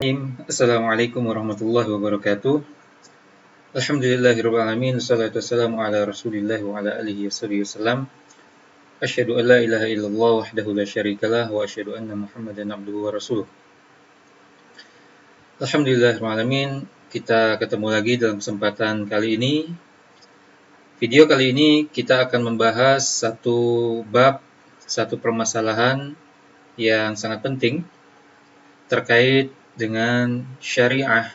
Assalamualaikum warahmatullahi wabarakatuh. Alhamdulillahirabbil alamin. Wassalatu wassalamu ala Rasulillah wa ala alihi wasallam. Asyhadu an la ilaha illallah wahdahu la syarikalah wa asyhadu anna Muhammadan abduhu wa rasuluh. Alhamdulillahirabbil alamin. Kita ketemu lagi dalam kesempatan kali ini. Video kali ini kita akan membahas satu bab, satu permasalahan yang sangat penting terkait dengan syariah.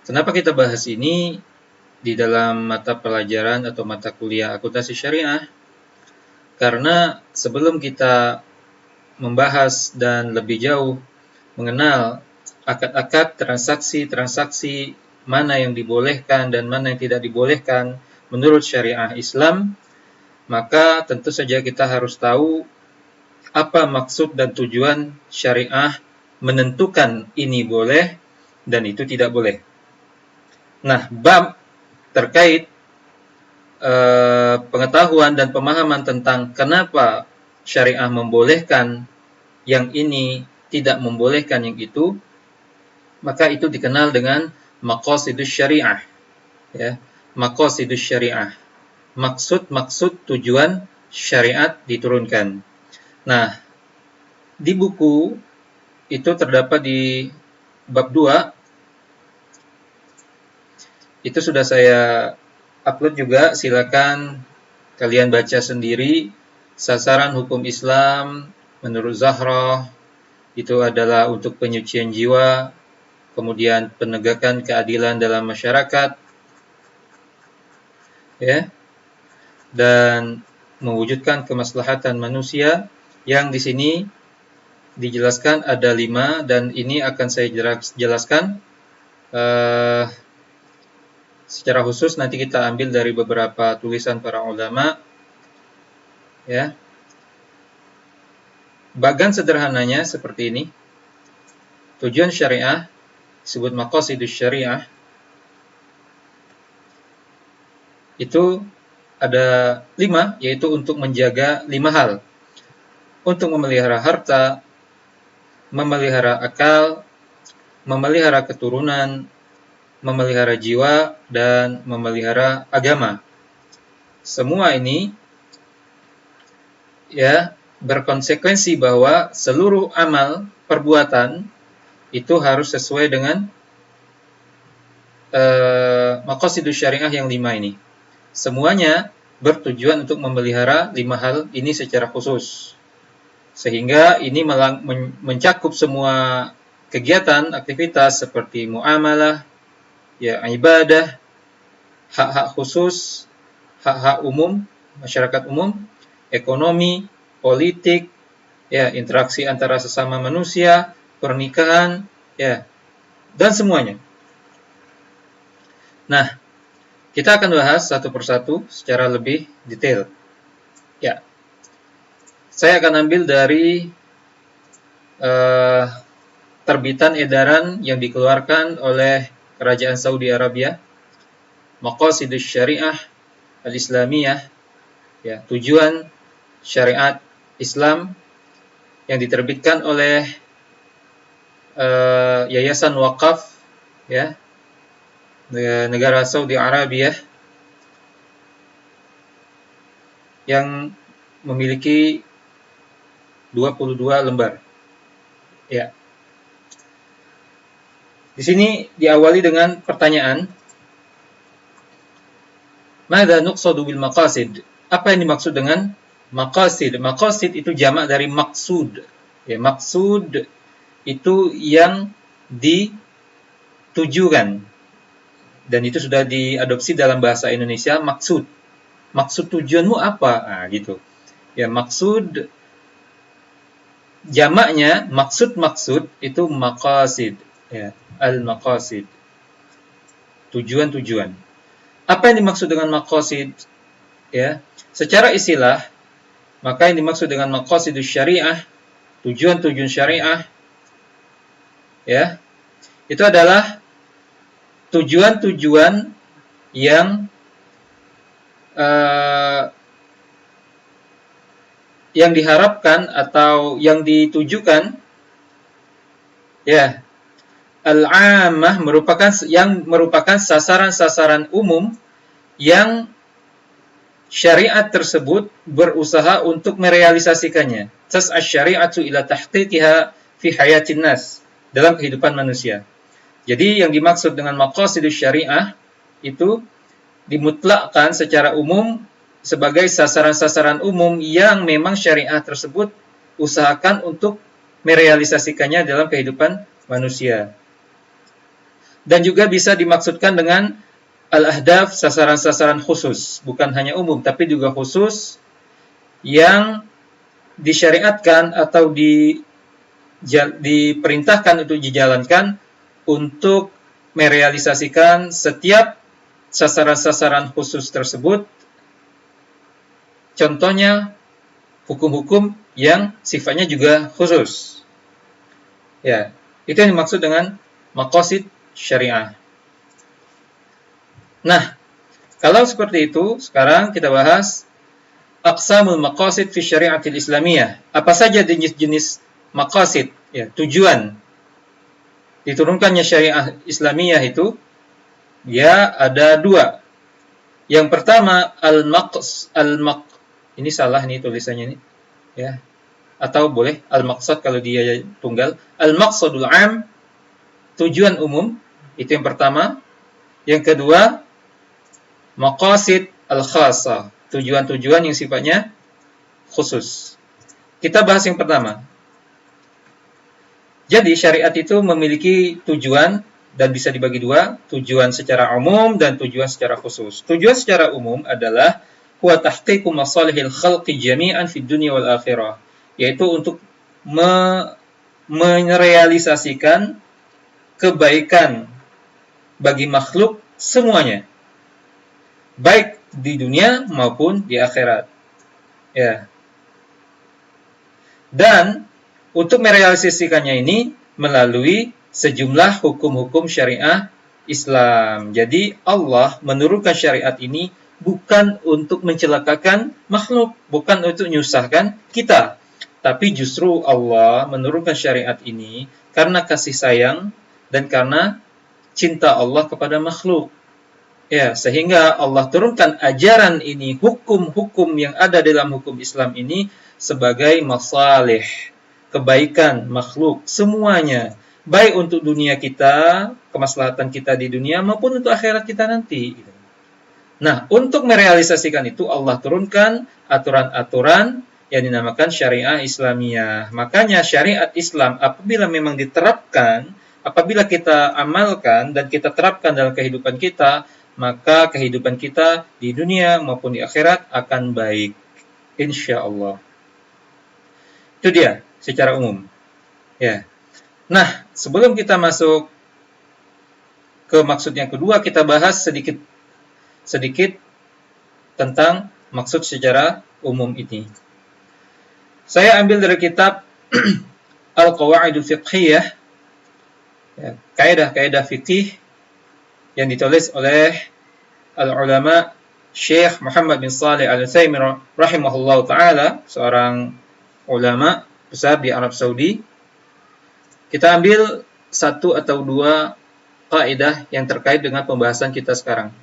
Kenapa kita bahas ini di dalam mata pelajaran atau mata kuliah akuntansi syariah? Karena sebelum kita membahas dan lebih jauh mengenal akad-akad, transaksi-transaksi mana yang dibolehkan dan mana yang tidak dibolehkan menurut syariah Islam, maka tentu saja kita harus tahu apa maksud dan tujuan syariah menentukan ini boleh dan itu tidak boleh. Nah, bab terkait pengetahuan dan pemahaman tentang kenapa syariah membolehkan yang ini, tidak membolehkan yang itu, maka itu dikenal dengan maqasidus syariah. Ya, maqasidus syariah. Maksud-maksud tujuan syariat diturunkan. Nah, di buku itu terdapat di bab 2. Itu sudah saya upload juga, silakan kalian baca sendiri. Sasaran hukum Islam menurut Zahrah itu adalah untuk penyucian jiwa, kemudian penegakan keadilan dalam masyarakat, ya, dan mewujudkan kemaslahatan manusia. Yang di sini dijelaskan ada 5 dan ini akan saya jelaskan secara khusus. Nanti kita ambil dari beberapa tulisan para ulama, ya. Bagan sederhananya seperti ini. Tujuan syariah disebut maqasidus syariah. Itu ada 5, yaitu untuk menjaga 5 hal. Untuk memelihara harta, memelihara akal, memelihara keturunan, memelihara jiwa, dan memelihara agama. Semua ini, ya, berkonsekuensi bahwa seluruh amal perbuatan itu harus sesuai dengan maqasidus syariah yang 5 ini. Semuanya bertujuan untuk memelihara 5 hal ini secara khusus. Sehingga ini mencakup semua kegiatan, aktivitas seperti muamalah, ya, ibadah, hak-hak khusus, hak-hak umum, masyarakat umum, ekonomi, politik, ya, interaksi antara sesama manusia, pernikahan, ya, dan semuanya. Nah, kita akan bahas satu persatu secara lebih detail. Ya, saya akan ambil dari terbitan edaran yang dikeluarkan oleh Kerajaan Saudi Arabia, Maqasidus Syariah Al-Islamiyah, ya, tujuan syariat Islam, yang diterbitkan oleh Yayasan Wakaf, ya, negara Saudi Arabia, yang memiliki 22 lembar. Ya. Di sini diawali dengan pertanyaan, Madza nuqsadu bil maqasid? Apa yang dimaksud dengan maqasid? Maqasid itu jamak dari maksud. Ya, maksud itu yang ditujukan. Dan itu sudah diadopsi dalam bahasa Indonesia, maksud. Maksud tujuanmu apa? Nah, gitu. Ya, maksud jamaknya, maksud-maksud itu maqasid. Ya, al-maqasid. Tujuan-tujuan. Apa yang dimaksud dengan maqasid? Ya, secara istilah, maka yang dimaksud dengan maqasidus syariah, tujuan-tujuan syariah, ya, itu adalah tujuan-tujuan yang diharapkan atau yang ditujukan, ya, al-'ammah merupakan sasaran-sasaran umum yang syariat tersebut berusaha untuk merealisasikannya. Tas'a syari'atu ila tahqiqiha fi hayatin nas, dalam kehidupan manusia. Jadi yang dimaksud dengan maqasidus syariah itu dimutlakkan secara umum sebagai sasaran-sasaran umum yang memang syariah tersebut usahakan untuk merealisasikannya dalam kehidupan manusia. Dan juga bisa dimaksudkan dengan al-ahdaf, sasaran-sasaran khusus, bukan hanya umum tapi juga khusus yang disyariatkan atau diperintahkan untuk dijalankan untuk merealisasikan setiap sasaran-sasaran khusus tersebut. Contohnya hukum-hukum yang sifatnya juga khusus. Ya, itu yang dimaksud dengan maqasid syariah. Nah, kalau seperti itu, sekarang kita bahas aqsamul maqasid fi syariatil islamiyah. Apa saja jenis-jenis maqasid, ya, tujuan diturunkannya syariah Islamiyah itu, ya, ada dua. Yang pertama ini salah nih tulisannya nih, ya. Atau boleh al-maqsad kalau dia tunggal. Al-maqsadul 'am, tujuan umum, itu yang pertama. Yang kedua, maqasid al-khassa, tujuan-tujuan yang sifatnya khusus. Kita bahas yang pertama. Jadi syariat itu memiliki tujuan dan bisa dibagi dua, tujuan secara umum dan tujuan secara khusus. Tujuan secara umum adalah huwa tahqiqu masalihil khalqi jami'an fid dunya wal akhirah, yaitu untuk merealisasikan kebaikan bagi makhluk semuanya, baik di dunia maupun di akhirat. Ya. Dan untuk merealisasikannya ini melalui sejumlah hukum-hukum syariah Islam. Jadi Allah menurunkan syariat ini bukan untuk mencelakakan makhluk, bukan untuk menyusahkan kita. Tapi justru Allah menurunkan syariat ini karena kasih sayang dan karena cinta Allah kepada makhluk. Ya, sehingga Allah turunkan ajaran ini, hukum-hukum yang ada dalam hukum Islam ini sebagai masalih, kebaikan makhluk semuanya, baik untuk dunia kita, kemaslahatan kita di dunia maupun untuk akhirat kita nanti. Nah, untuk merealisasikan itu Allah turunkan aturan-aturan yang dinamakan syariah Islamiyah. Makanya syariat Islam apabila memang diterapkan, apabila kita amalkan dan kita terapkan dalam kehidupan kita, maka kehidupan kita di dunia maupun di akhirat akan baik, insya Allah. Itu dia secara umum. Ya. Nah, sebelum kita masuk ke maksud yang kedua, kita bahas sedikit tentang maksud secara umum ini. Saya ambil dari kitab Al-Qawaidul Fiqhiyah, ya, kaidah-kaidah fikih yang ditulis oleh al-ulama Syekh Muhammad bin Shalih Al-Utsaimin rahimahullah ta'ala, seorang ulama besar di Arab Saudi. Kita ambil satu atau dua kaidah yang terkait dengan pembahasan kita sekarang.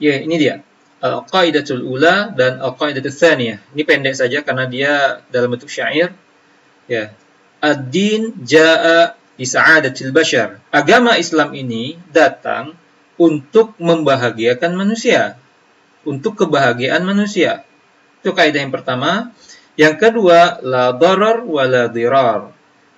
Ya, ini dia. Al-Qaidatul Ula dan Al-Qaidatul Tsaniyah. Ini pendek saja karena dia dalam bentuk syair. Ya. Ad-din ja'a li sa'adatil bashar. Agama Islam ini datang untuk membahagiakan manusia, untuk kebahagiaan manusia. Itu kaidah yang pertama. Yang kedua, la darar wa la dirar.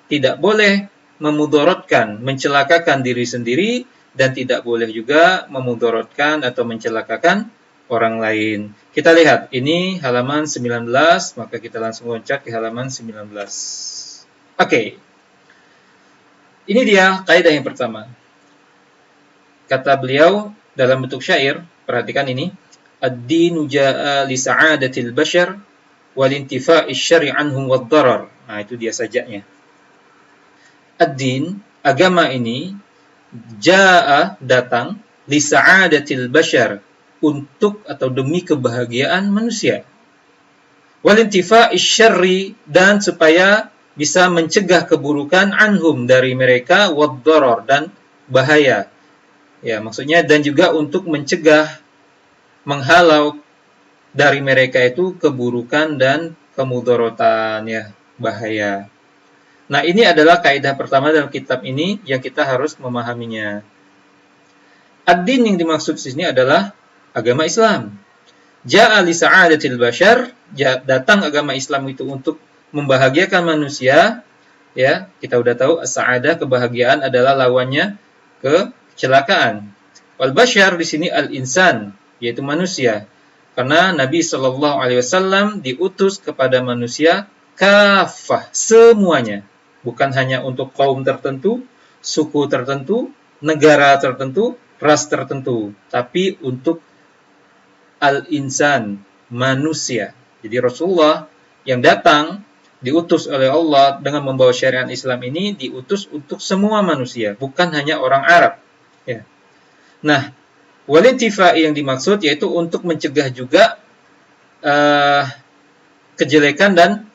Tidak boleh memudaratkan, mencelakakan diri sendiri, dan tidak boleh juga memudaratkan atau mencelakakan orang lain. Kita lihat, ini halaman 19, maka kita langsung loncat ke halaman 19. Oke. Ini dia kaidah yang pertama. Kata beliau dalam bentuk syair, perhatikan ini. Ad-dinu ja'a li sa'adatil bashar wal intifa'i syar'i anhum wad darar. Nah, itu dia sajaknya. Ad-din, agama ini, ja'a, datang, li sa'adatil bashar, untuk atau demi kebahagiaan manusia. Wal intifa'i syar'i, dan supaya bisa mencegah keburukan anhum dari mereka, wad-darar dan bahaya. Ya, maksudnya dan juga untuk mencegah, menghalau dari mereka itu keburukan dan kemudorotan, ya, bahaya. Nah, ini adalah kaidah pertama dalam kitab ini yang kita harus memahaminya. Ad-din yang dimaksud di sini adalah agama Islam. Ja'a li sa'adatil bashar, datang agama Islam itu untuk membahagiakan manusia, ya. Kita udah tahu as-sa'adah, kebahagiaan adalah lawannya kecelakaan. Wal bashar di sini al-insan, yaitu manusia. Karena Nabi Shallallahu alaihi wasallam diutus kepada manusia kafah, semuanya. Bukan hanya untuk kaum tertentu, suku tertentu, negara tertentu, ras tertentu, tapi untuk al-insan, manusia. Jadi Rasulullah yang datang diutus oleh Allah dengan membawa syariat Islam ini diutus untuk semua manusia, bukan hanya orang Arab. Ya. Nah, walintifai yang dimaksud yaitu untuk mencegah juga kejelekan dan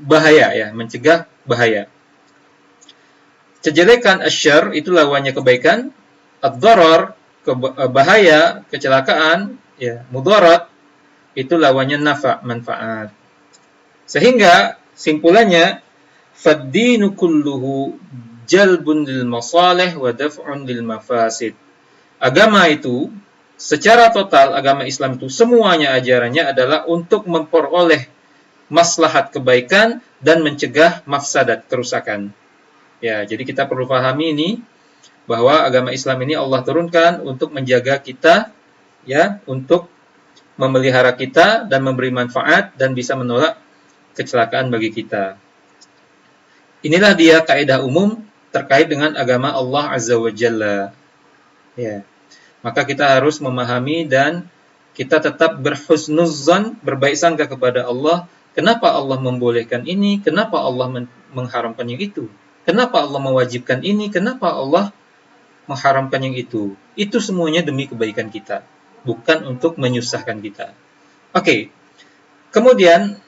bahaya, ya, mencegah bahaya. Kejelekan asyar itu lawannya kebaikan, ad-darar bahaya, kecelakaan, ya, mudarat itu lawannya nafa, manfaat. Sehingga simpulannya fad-dinu kulluhu jalbun lil masalih wa daf'un lil mafasid. Agama itu secara total, agama Islam itu semuanya ajarannya adalah untuk memperoleh maslahat kebaikan dan mencegah mafsadat, kerusakan. Ya, jadi kita perlu pahami ini bahwa agama Islam ini Allah turunkan untuk menjaga kita, ya, untuk memelihara kita dan memberi manfaat dan bisa menolak kecelakaan bagi kita. Inilah dia kaidah umum terkait dengan agama Allah Azza wa Jalla. Ya. Maka kita harus memahami dan kita tetap berhusnuzzan, berbaik sangka kepada Allah. Kenapa Allah membolehkan ini? Kenapa Allah mengharamkan yang itu? Kenapa Allah mewajibkan ini? Kenapa Allah mengharamkan yang itu? Itu semuanya demi kebaikan kita, bukan untuk menyusahkan kita. Oke. Kemudian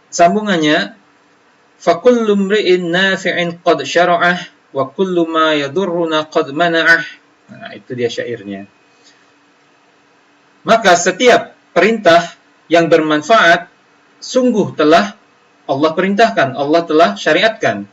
sambungannya, fakullu mri'in nafi'in qad syara'ah wa kullu ma yadurruna qad mana'ah. Nah, itu dia syairnya. Maka setiap perintah yang bermanfaat sungguh telah Allah perintahkan, Allah telah syariatkan.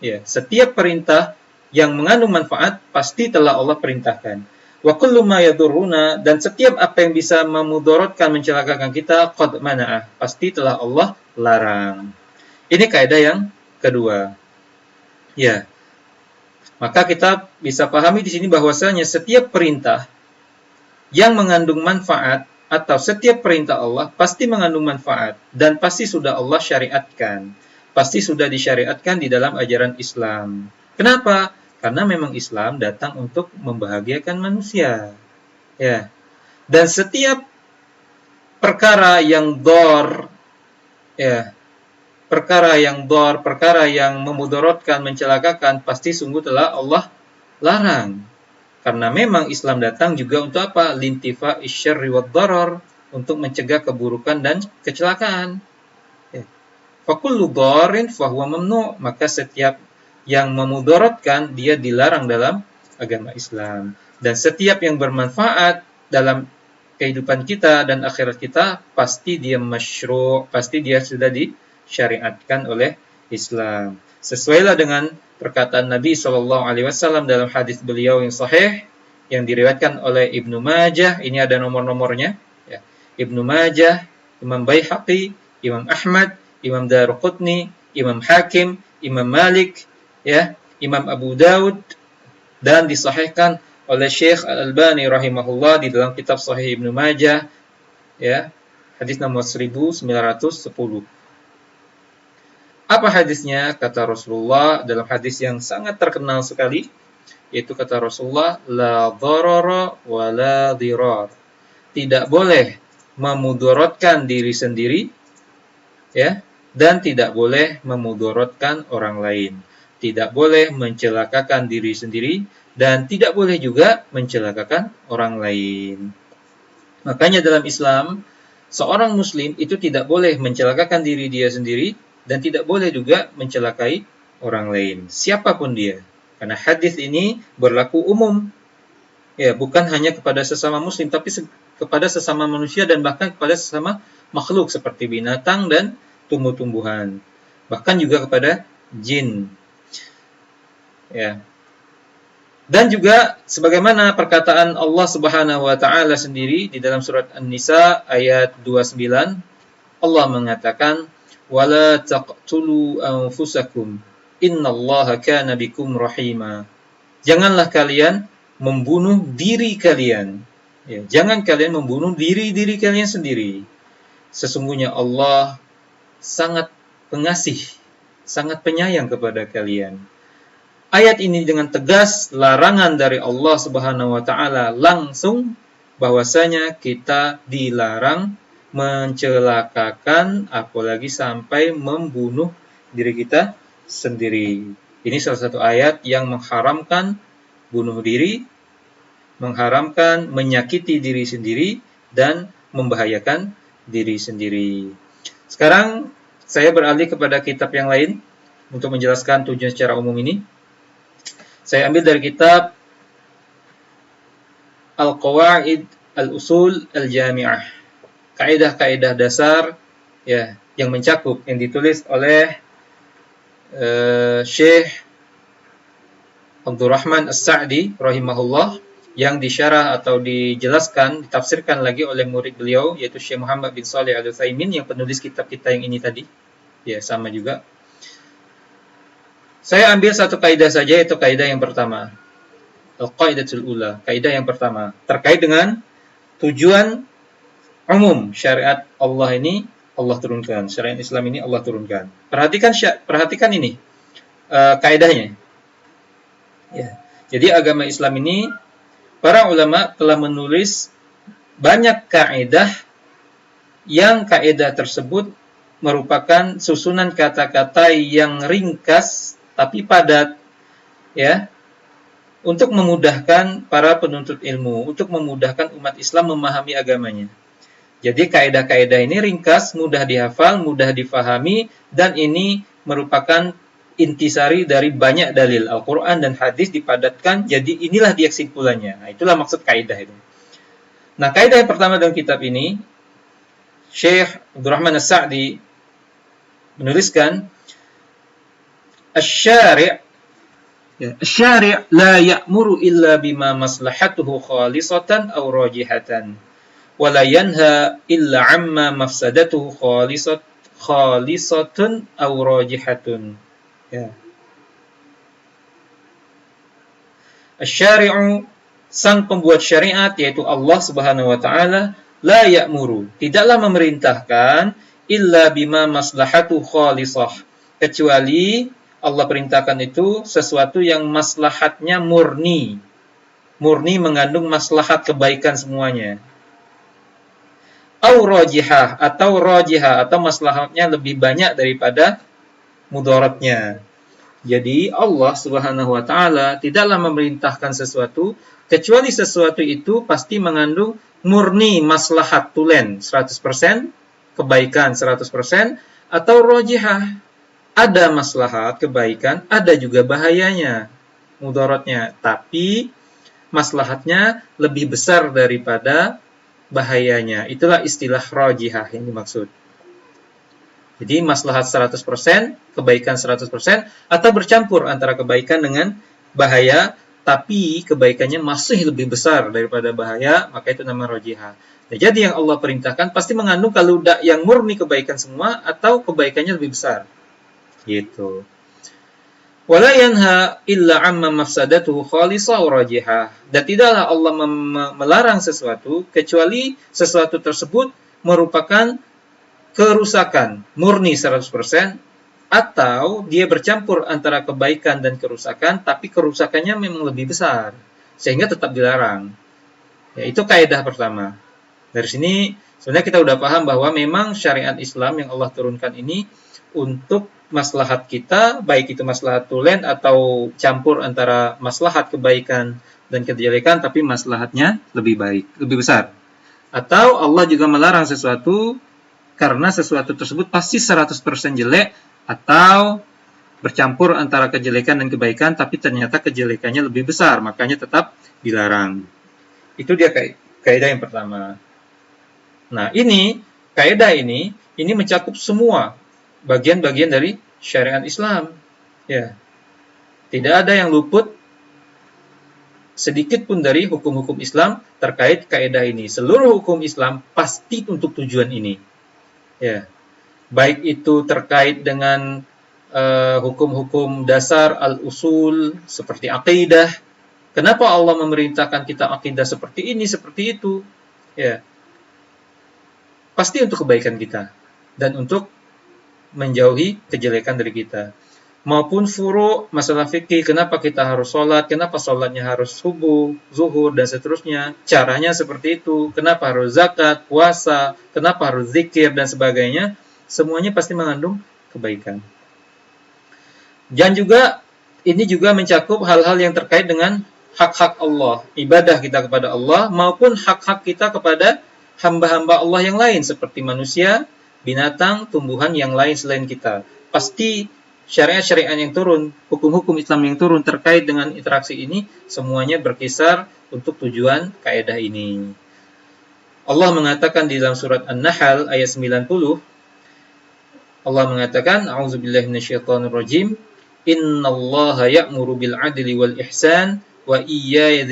Ya, setiap perintah yang mengandung manfaat pasti telah Allah perintahkan. Wa kullu ma yadurruna, dan setiap apa yang bisa memudaratkan, mencelakakan kita, qad mana'ah, pasti telah Allah larang. Ini kaidah yang kedua. Ya. Maka kita bisa pahami di sini bahwasanya setiap perintah yang mengandung manfaat atau setiap perintah Allah pasti mengandung manfaat dan pasti sudah Allah syariatkan. Pasti sudah disyariatkan di dalam ajaran Islam. Kenapa? Karena memang Islam datang untuk membahagiakan manusia. Ya. Dan setiap perkara yang dor, ya, perkara yang memudaratkan, mencelakakan, pasti sungguh telah Allah larang. Karena memang Islam datang juga untuk apa? Lintifa isyarri wad darar, untuk mencegah keburukan dan kecelakaan. Fakullu dharin fahuwa mamnu', maka setiap yang memudaratkan dia dilarang dalam agama Islam. Dan setiap yang bermanfaat dalam kehidupan kita dan akhirat kita pasti dia masyru', pasti dia sudah disyariatkan oleh Islam. Sesuailah dengan perkataan Nabi SAW dalam hadis beliau yang sahih yang diriwayatkan oleh Ibnu Majah. Ini ada nomor-nomornya. Ya. Ibnu Majah, Imam Baihaqi, Imam Ahmad, Imam Daruqutni, Imam Hakim, Imam Malik, ya, Imam Abu Daud, dan disahihkan oleh Syekh Al-Albani rahimahullah di dalam kitab Sahih Ibnu Majah, ya, hadis nomor 1910. Apa hadisnya? Kata Rasulullah dalam hadis yang sangat terkenal sekali, yaitu kata Rasulullah, la dharara wa la dirar. Tidak boleh memudaratkan diri sendiri, ya, dan tidak boleh memudaratkan orang lain. Tidak boleh mencelakakan diri sendiri dan tidak boleh juga mencelakakan orang lain. Makanya dalam Islam seorang muslim itu tidak boleh mencelakakan diri dia sendiri dan tidak boleh juga mencelakai orang lain, siapapun dia. Karena hadis ini berlaku umum, ya, bukan hanya kepada sesama muslim, tapi kepada sesama manusia dan bahkan kepada sesama makhluk seperti binatang dan tumbuh-tumbuhan, bahkan juga kepada jin. Ya. Dan juga sebagaimana perkataan Allah Subhanahu wa taala sendiri di dalam surat An-Nisa ayat 29, Allah mengatakan, "Wala taqtulu anfusakum, innallaha kana bikum rahima." Janganlah kalian membunuh diri kalian. Ya, jangan kalian membunuh diri kalian sendiri. Sesungguhnya Allah sangat pengasih, sangat penyayang kepada kalian. Ayat ini dengan tegas larangan dari Allah Subhanahu wa taala langsung bahwasanya kita dilarang mencelakakan apalagi sampai membunuh diri kita sendiri. Ini salah satu ayat yang mengharamkan bunuh diri, mengharamkan menyakiti diri sendiri dan membahayakan diri sendiri. Sekarang saya beralih kepada kitab yang lain untuk menjelaskan tujuan secara umum ini. Saya ambil dari kitab Al-Qawaid Al-Usul Al-Jami'ah, kaidah-kaidah dasar, ya, yang mencakup, yang ditulis oleh Syekh Abdurrahman As-Sa'di rahimahullah, yang disyarah atau dijelaskan, ditafsirkan lagi oleh murid beliau yaitu Syekh Muhammad bin Shalih Al-Utsaimin yang penulis kitab kita yang ini tadi. Ya, sama juga. Saya ambil satu kaidah saja, yaitu kaidah yang pertama. Al-Qaidatul Ula, kaidah yang pertama terkait dengan tujuan umum syariat Allah ini, Allah turunkan. Syariat Islam ini Allah turunkan. Perhatikan ini kaidahnya. Ya. Jadi agama Islam ini, para ulama telah menulis banyak kaidah yang kaidah tersebut merupakan susunan kata-kata yang ringkas tapi padat, ya, untuk memudahkan para penuntut ilmu, untuk memudahkan umat Islam memahami agamanya. Jadi kaidah-kaidah ini ringkas, mudah dihafal, mudah difahami, dan ini merupakan intisari dari banyak dalil Al-Quran dan hadis dipadatkan, jadi inilah dia kesimpulannya. Nah, itulah maksud kaidah itu. Nah, kaidah yang pertama dalam kitab ini, Syekh Abdurrahman As-Sa'di menuliskan, Asy-syari' la ya'muru illa bima maslahatuhu khalisatan aw rajihatan wa la yanha illa 'amma mafsadatuhu khalisatun aw rajihatun. Ya. Asy-syari'u, sang pembuat syariat yaitu Allah Subhanahu wa taala, la ya'muru, tidaklah memerintahkan, illa bima maslahatuhu khalisah, kecuali Allah perintahkan itu sesuatu yang maslahatnya murni. Murni mengandung maslahat kebaikan semuanya. Au rajihah, atau maslahatnya lebih banyak daripada mudaratnya. Jadi Allah Subhanahu wa taala tidaklah memerintahkan sesuatu kecuali sesuatu itu pasti mengandung murni maslahat tulen 100%, kebaikan 100%, atau rajihah, ada maslahat kebaikan, ada juga bahayanya, mudaratnya, tapi maslahatnya lebih besar daripada bahayanya. Itulah istilah rajihah yang dimaksud. Jadi maslahat 100%, kebaikan 100%, atau bercampur antara kebaikan dengan bahaya, tapi kebaikannya masih lebih besar daripada bahaya, maka itu nama rajihah. Nah, jadi yang Allah perintahkan pasti mengandung kalau yang murni kebaikan semua atau kebaikannya lebih besar. Gitu. Wala yanha illa amma mafsadatuhu khalisah wa rajihah. Dan tidaklah Allah melarang sesuatu kecuali sesuatu tersebut merupakan kerusakan murni 100%, atau dia bercampur antara kebaikan dan kerusakan, tapi kerusakannya memang lebih besar sehingga tetap dilarang. Ya, itu kaidah pertama. Dari sini sebenarnya kita udah paham bahwa memang syariat Islam yang Allah turunkan ini untuk maslahat kita, baik itu maslahat tulen atau campur antara maslahat kebaikan dan kejelekan, tapi maslahatnya lebih baik, lebih besar. Atau Allah juga melarang sesuatu karena sesuatu tersebut pasti 100% jelek, atau bercampur antara kejelekan dan kebaikan, tapi ternyata kejelekannya lebih besar, makanya tetap dilarang. Itu dia kaidah yang pertama. Nah, kaidah ini mencakup semua bagian-bagian dari syariat Islam. Ya, tidak ada yang luput sedikit pun dari hukum-hukum Islam terkait kaidah ini. Seluruh hukum Islam pasti untuk tujuan ini. Ya, baik itu terkait dengan hukum-hukum dasar al-usul seperti akidah. Kenapa Allah memerintahkan kita akidah seperti ini, seperti itu? Ya, pasti untuk kebaikan kita dan untuk menjauhi kejelekan dari kita. Maupun furu' masalah fikih, kenapa kita harus sholat, kenapa sholatnya harus subuh, zuhur, dan seterusnya, caranya seperti itu, kenapa harus zakat, puasa, kenapa harus zikir, dan sebagainya, semuanya pasti mengandung kebaikan. Dan juga, ini juga mencakup hal-hal yang terkait dengan hak-hak Allah, ibadah kita kepada Allah, maupun hak-hak kita kepada hamba-hamba Allah yang lain, seperti manusia, binatang, tumbuhan yang lain selain kita. Pasti syariat-syariat yang turun, hukum-hukum Islam yang turun terkait dengan interaksi ini, semuanya berkisar untuk tujuan kaidah ini. Allah mengatakan di dalam surat An-Nahl ayat 90, Allah mengatakan, A'udzubillahi minasyaitonirrajim, Innallaha ya'muru bil 'adli wal ihsan wa ita'i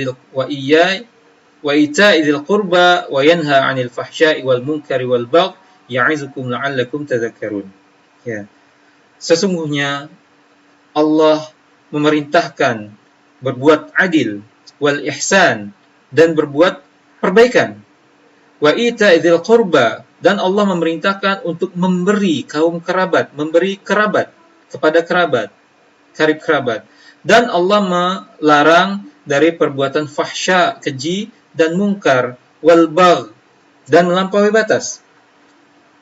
dzil qurba wa yanha 'anil fahsya'i wal munkari wal baghi ya'izukum la'allakum tadhakkarun. Ya. Sesungguhnya Allah memerintahkan berbuat adil wal ihsan dan berbuat perbaikan. Wa ita'i dzil qurba, dan Allah memerintahkan untuk memberi kaum kerabat, memberi kerabat kepada kerabat, karib kerabat. Dan Allah melarang dari perbuatan fahsya, keji, dan mungkar, wal bagh, dan melampaui batas.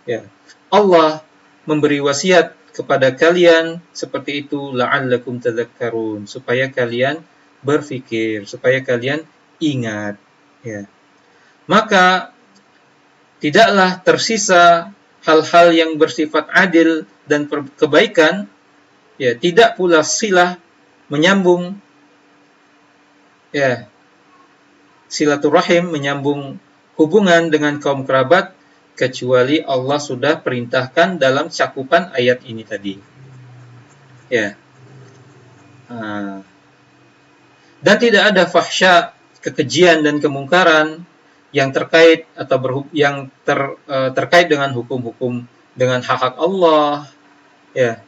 Ya. Allah memberi wasiat kepada kalian seperti itu, la'allakum tadhakkarun, supaya kalian berfikir, supaya kalian ingat. Ya. Maka tidaklah tersisa hal-hal yang bersifat adil dan kebaikan, ya, tidak pula silah menyambung, ya, silaturahim, menyambung hubungan dengan kaum kerabat, kecuali Allah sudah perintahkan dalam cakupan ayat ini tadi. Ya. Dan tidak ada fahsya, kekejian dan kemungkaran yang terkait atau terkait dengan hukum-hukum, dengan hak-hak Allah, ya.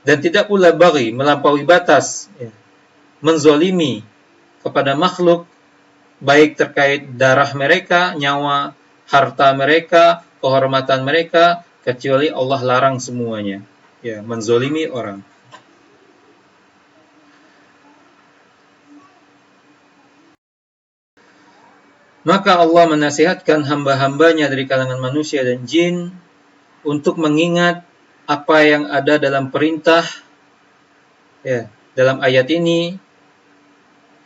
Dan tidak pula baghi, melampaui batas, ya, menzolimi kepada makhluk, baik terkait darah mereka, nyawa, harta mereka, kehormatan mereka, kecuali Allah larang semuanya, ya, menzolimi orang. Maka Allah menasihatkan hamba-hambanya dari kalangan manusia dan jin untuk mengingat apa yang ada dalam perintah, ya, dalam ayat ini,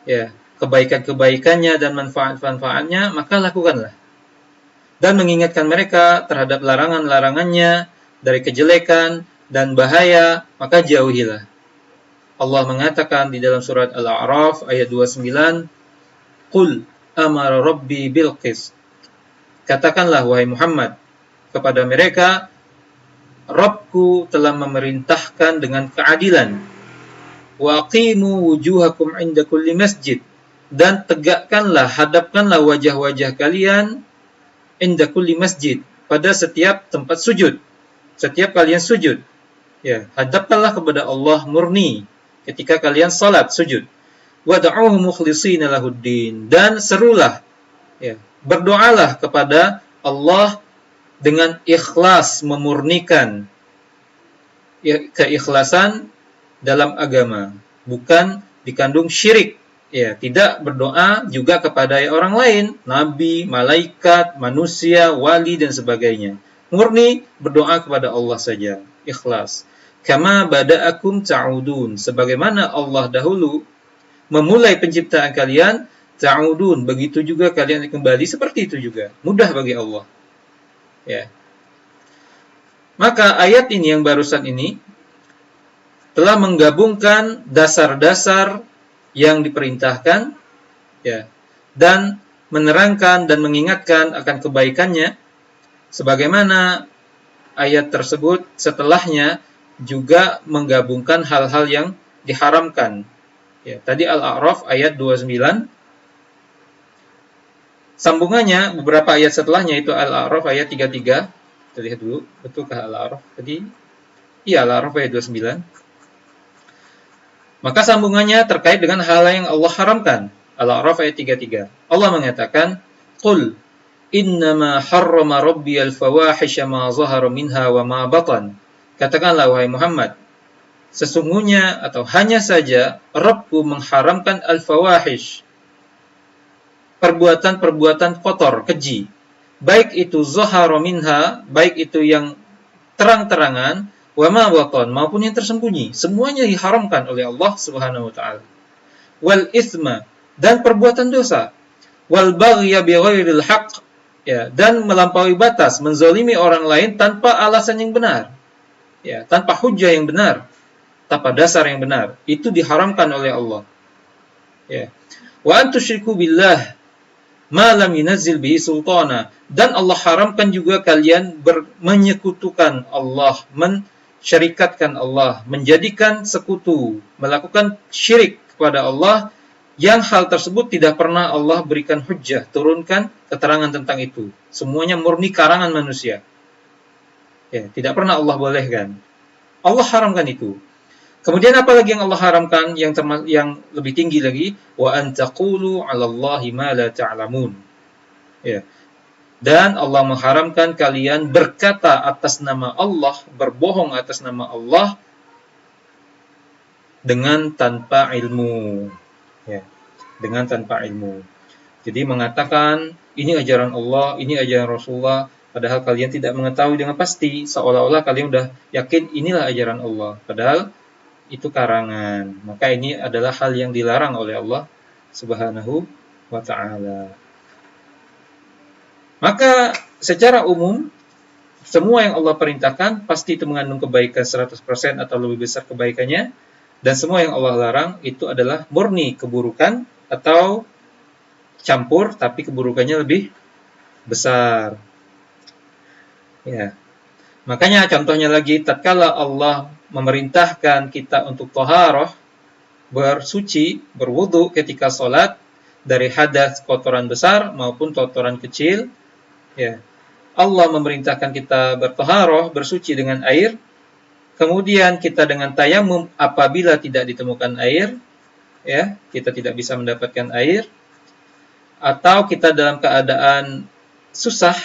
ya, kebaikan-kebaikannya dan manfaat-manfaatnya, maka lakukanlah. Dan mengingatkan mereka terhadap larangan-larangannya dari kejelekan dan bahaya, maka jauhilah. Allah mengatakan di dalam surat Al-A'raf ayat 29, Qul amara rabbi bil qist. Katakanlah wahai Muhammad kepada mereka, Rabbku telah memerintahkan dengan keadilan. Wa aqimu wujuhakum 'inda kulli masjid, dan tegakkanlah, hadapkanlah wajah-wajah kalian 'inda kulli masjid, pada setiap tempat sujud. Setiap kalian sujud, ya, hadapkanlah kepada Allah murni ketika kalian salat sujud. Wad'uhu mukhlishina lahuddin, dan serulah, ya, berdoalah kepada Allah dengan ikhlas, memurnikan, ya, keikhlasan dalam agama, bukan dikandung syirik, ya, tidak berdoa juga kepada orang lain, nabi, malaikat, manusia, wali dan sebagainya. Murni berdoa kepada Allah saja, ikhlas. Kama bada'akum ta'udun, sebagaimana Allah dahulu memulai penciptaan kalian, ta'udun, begitu juga kalian kembali, seperti itu juga. Mudah bagi Allah. Ya. Maka ayat ini yang barusan ini telah menggabungkan dasar-dasar yang diperintahkan, ya, dan menerangkan dan mengingatkan akan kebaikannya, sebagaimana ayat tersebut setelahnya juga menggabungkan hal-hal yang diharamkan. Ya, tadi Al-A'raf ayat 29. Sambungannya beberapa ayat setelahnya itu Al-A'raf ayat 33. Kita lihat dulu, betulkah Al-A'raf tadi? Iya, Al-A'raf ayat 29. Maka sambungannya terkait dengan hal yang Allah haramkan. Al-A'raf ayat 33. Allah mengatakan, "Qul innama harrama rabbiyal fawahisha ma zahara minha wa ma batan." Katakanlah wahai Muhammad, sesungguhnya atau hanya saja Rabbku mengharamkan al-fawahish, perbuatan-perbuatan kotor, keji. Baik itu zahara minha, baik itu yang terang-terangan, wa ma batan, maupun yang tersembunyi, semuanya diharamkan oleh Allah Subhanahu wa taala. Wal itsma, dan perbuatan dosa. Wal baghya bighairil haqq, ya, dan melampaui batas, menzalimi orang lain tanpa alasan yang benar. Ya, tanpa hujjah yang benar, tanpa dasar yang benar, itu diharamkan oleh Allah. Ya. Wa an tusyriku billah ma lam yunazzil bihi sultana, dan Allah haramkan juga kalian menyekutukan Allah, mensyarikatkan Allah, menjadikan sekutu, melakukan syirik kepada Allah yang hal tersebut tidak pernah Allah berikan hujjah, turunkan keterangan tentang itu. Semuanya murni karangan manusia. Ya, tidak pernah Allah bolehkan. Allah haramkan itu. Kemudian apa lagi yang Allah haramkan yang lebih tinggi lagi? Wa an taqulu 'alallahi ma la ta'lamun. Ya. Dan Allah mengharamkan kalian berkata atas nama Allah, berbohong atas nama Allah dengan tanpa ilmu. Ya, dengan tanpa ilmu. Jadi mengatakan ini ajaran Allah, ini ajaran Rasulullah, padahal kalian tidak mengetahui dengan pasti, seolah-olah kalian sudah yakin inilah ajaran Allah, padahal itu karangan. Maka ini adalah hal yang dilarang oleh Allah Subhanahu wa ta'ala. Maka secara umum semua yang Allah perintahkan pasti itu mengandung kebaikan 100% atau lebih besar kebaikannya, dan semua yang Allah larang itu adalah murni keburukan atau campur tapi keburukannya lebih besar. Ya. Makanya contohnya lagi, tatkala Allah memerintahkan kita untuk thaharah, bersuci, berwudu ketika sholat dari hadas kotoran besar maupun kotoran kecil, ya. Allah memerintahkan kita berthaharah, bersuci dengan air, kemudian kita dengan tayamum apabila tidak ditemukan air, ya, kita tidak bisa mendapatkan air, atau kita dalam keadaan susah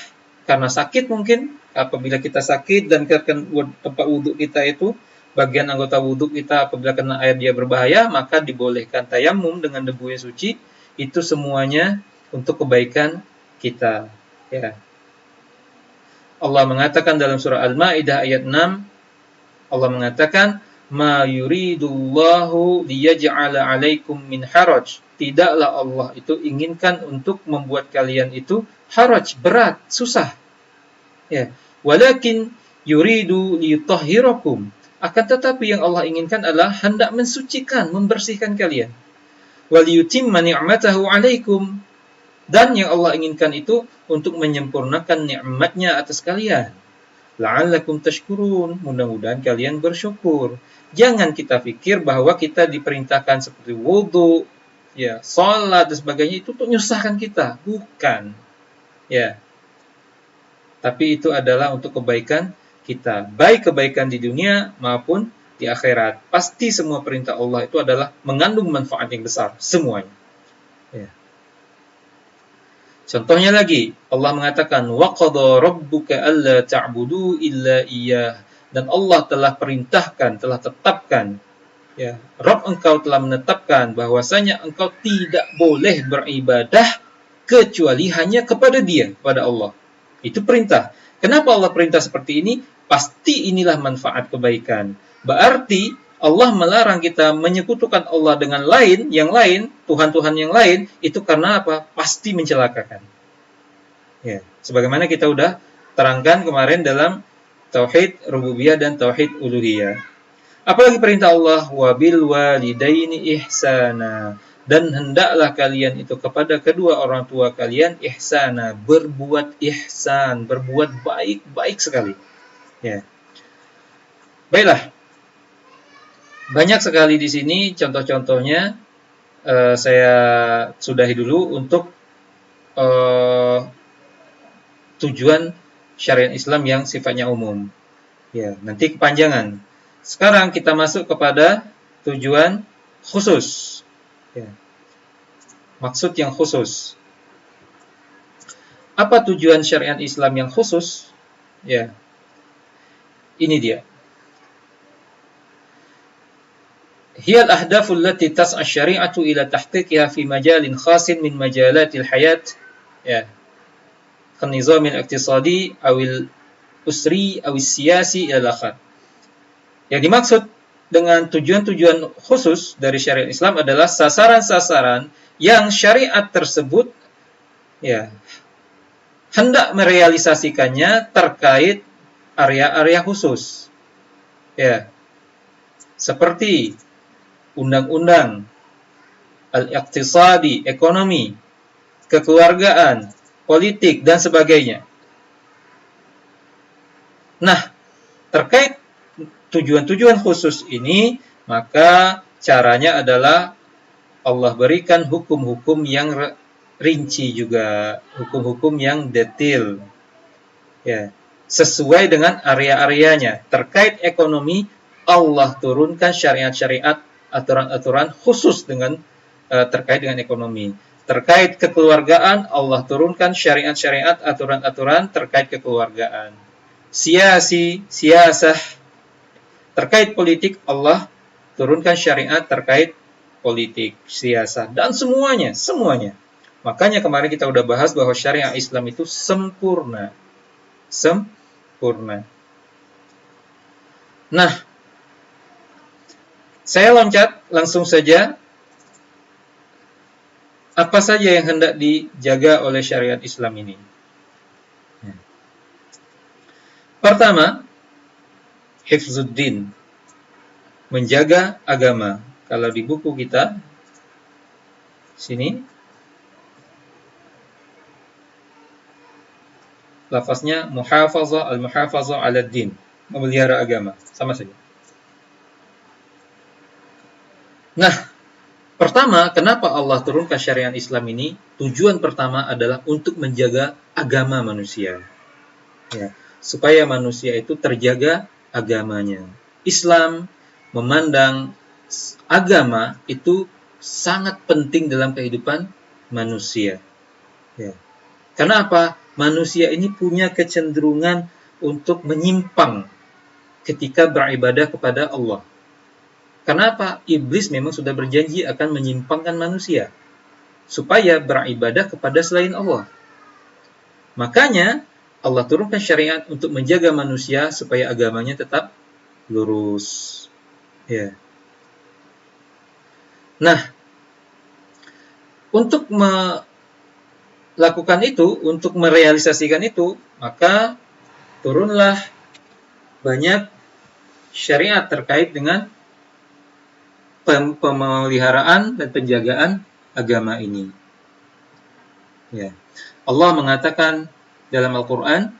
karena sakit mungkin, apabila kita sakit dan tempat wudhu kita itu, bagian anggota wudhu kita apabila kena air dia berbahaya, maka dibolehkan tayamum dengan debu yang suci. Itu semuanya untuk kebaikan kita. Ya. Allah mengatakan dalam surah Al-Maidah ayat 6, Allah mengatakan, "Ma yuridullahu liyaj'ala 'alaikum min haraj." Tidaklah Allah itu inginkan untuk membuat kalian itu haraj, berat, susah. Ya, walakin yuridu liyutahhirakum. Akan tetapi yang Allah inginkan adalah hendak mensucikan, membersihkan kalian. Waliyutimma ni'matahu 'alaikum. Dan yang Allah inginkan itu untuk menyempurnakan nikmatnya atas kalian. La'allakum tashkurun. Mudah-mudahan kalian bersyukur. Jangan kita pikir bahwa kita diperintahkan seperti wudu, ya, salat dan sebagainya itu untuk menyusahkan kita. Bukan. Ya. Tapi itu adalah untuk kebaikan kita, baik kebaikan di dunia maupun di akhirat. Pasti semua perintah Allah itu adalah mengandung manfaat yang besar, semuanya. Ya. Contohnya lagi, Allah mengatakan, wa qada rabbuka alla ta'budu illa iyyah. Dan Allah telah perintahkan, telah tetapkan, ya, Rabb engkau telah menetapkan bahwasanya engkau tidak boleh beribadah kecuali hanya kepada Dia, kepada Allah. Itu perintah. Kenapa Allah perintah seperti ini? Pasti inilah manfaat kebaikan. Berarti Allah melarang kita menyekutukan Allah dengan yang lain, Tuhan-Tuhan yang lain, itu karena apa? Pasti mencelakakan. Ya, sebagaimana kita udah terangkan kemarin dalam tauhid rububiyah dan tauhid uluhiyah. Apalagi perintah Allah, wabil walidaini ihsana, dan hendaklah kalian itu kepada kedua orang tua kalian ihsana, berbuat ihsan, berbuat baik sekali. Ya. Baiklah. Banyak sekali di sini contoh-contohnya, saya sudahi dulu untuk tujuan syariat Islam yang sifatnya umum. Ya, nanti kepanjangan. Sekarang kita masuk kepada tujuan khusus. Ya. Maksud yang khusus. Apa tujuan syariat Islam yang khusus? Ya. Ini dia. Hiya al-ahdafu allati tas'a syari'atu ila tahqiqiha fi majalin khasin min majalatil hayat. Ya. Kan-nizam al-iqtisadi awil usri awil siyasi ila akhir. Yang dimaksud dengan tujuan-tujuan khusus dari syariat Islam adalah sasaran-sasaran yang syariat tersebut ya hendak merealisasikannya terkait area-area khusus. Ya. Seperti undang-undang al-iqtisadi, ekonomi, kekeluargaan, politik dan sebagainya. Nah, terkait tujuan-tujuan khusus ini, maka caranya adalah Allah berikan hukum-hukum yang rinci juga, hukum-hukum yang detail. Ya, sesuai dengan area-areanya. Terkait ekonomi, Allah turunkan syariat-syariat, aturan-aturan khusus dengan terkait dengan ekonomi. Terkait kekeluargaan, Allah turunkan syariat-syariat, aturan-aturan terkait kekeluargaan. Siyasah, terkait politik, Allah turunkan syariat terkait politik, siyasah, dan semuanya. Makanya kemarin kita udah bahas bahwa syariat Islam itu sempurna. Nah, saya loncat langsung saja. Apa saja yang hendak dijaga oleh syariat Islam ini? Pertama, hifzuddin, menjaga agama. Kalau di buku kita sini lafaznya al-muhafazah 'ala din, memelihara agama, sama saja. Nah, pertama, kenapa Allah turunkan syariat Islam ini? Tujuan pertama adalah untuk menjaga agama manusia. Ya, supaya manusia itu terjaga agamanya. Islam memandang agama itu sangat penting dalam kehidupan manusia. Ya. Karena apa? Manusia ini punya kecenderungan untuk menyimpang ketika beribadah kepada Allah. Kenapa? Iblis memang sudah berjanji akan menyimpangkan manusia supaya beribadah kepada selain Allah. Makanya Allah turunkan syariat untuk menjaga manusia supaya agamanya tetap lurus. Ya. Nah, untuk melakukan itu, untuk merealisasikan itu, maka turunlah banyak syariat terkait dengan pemeliharaan dan penjagaan agama ini. Ya. Allah mengatakan dalam Al-Quran,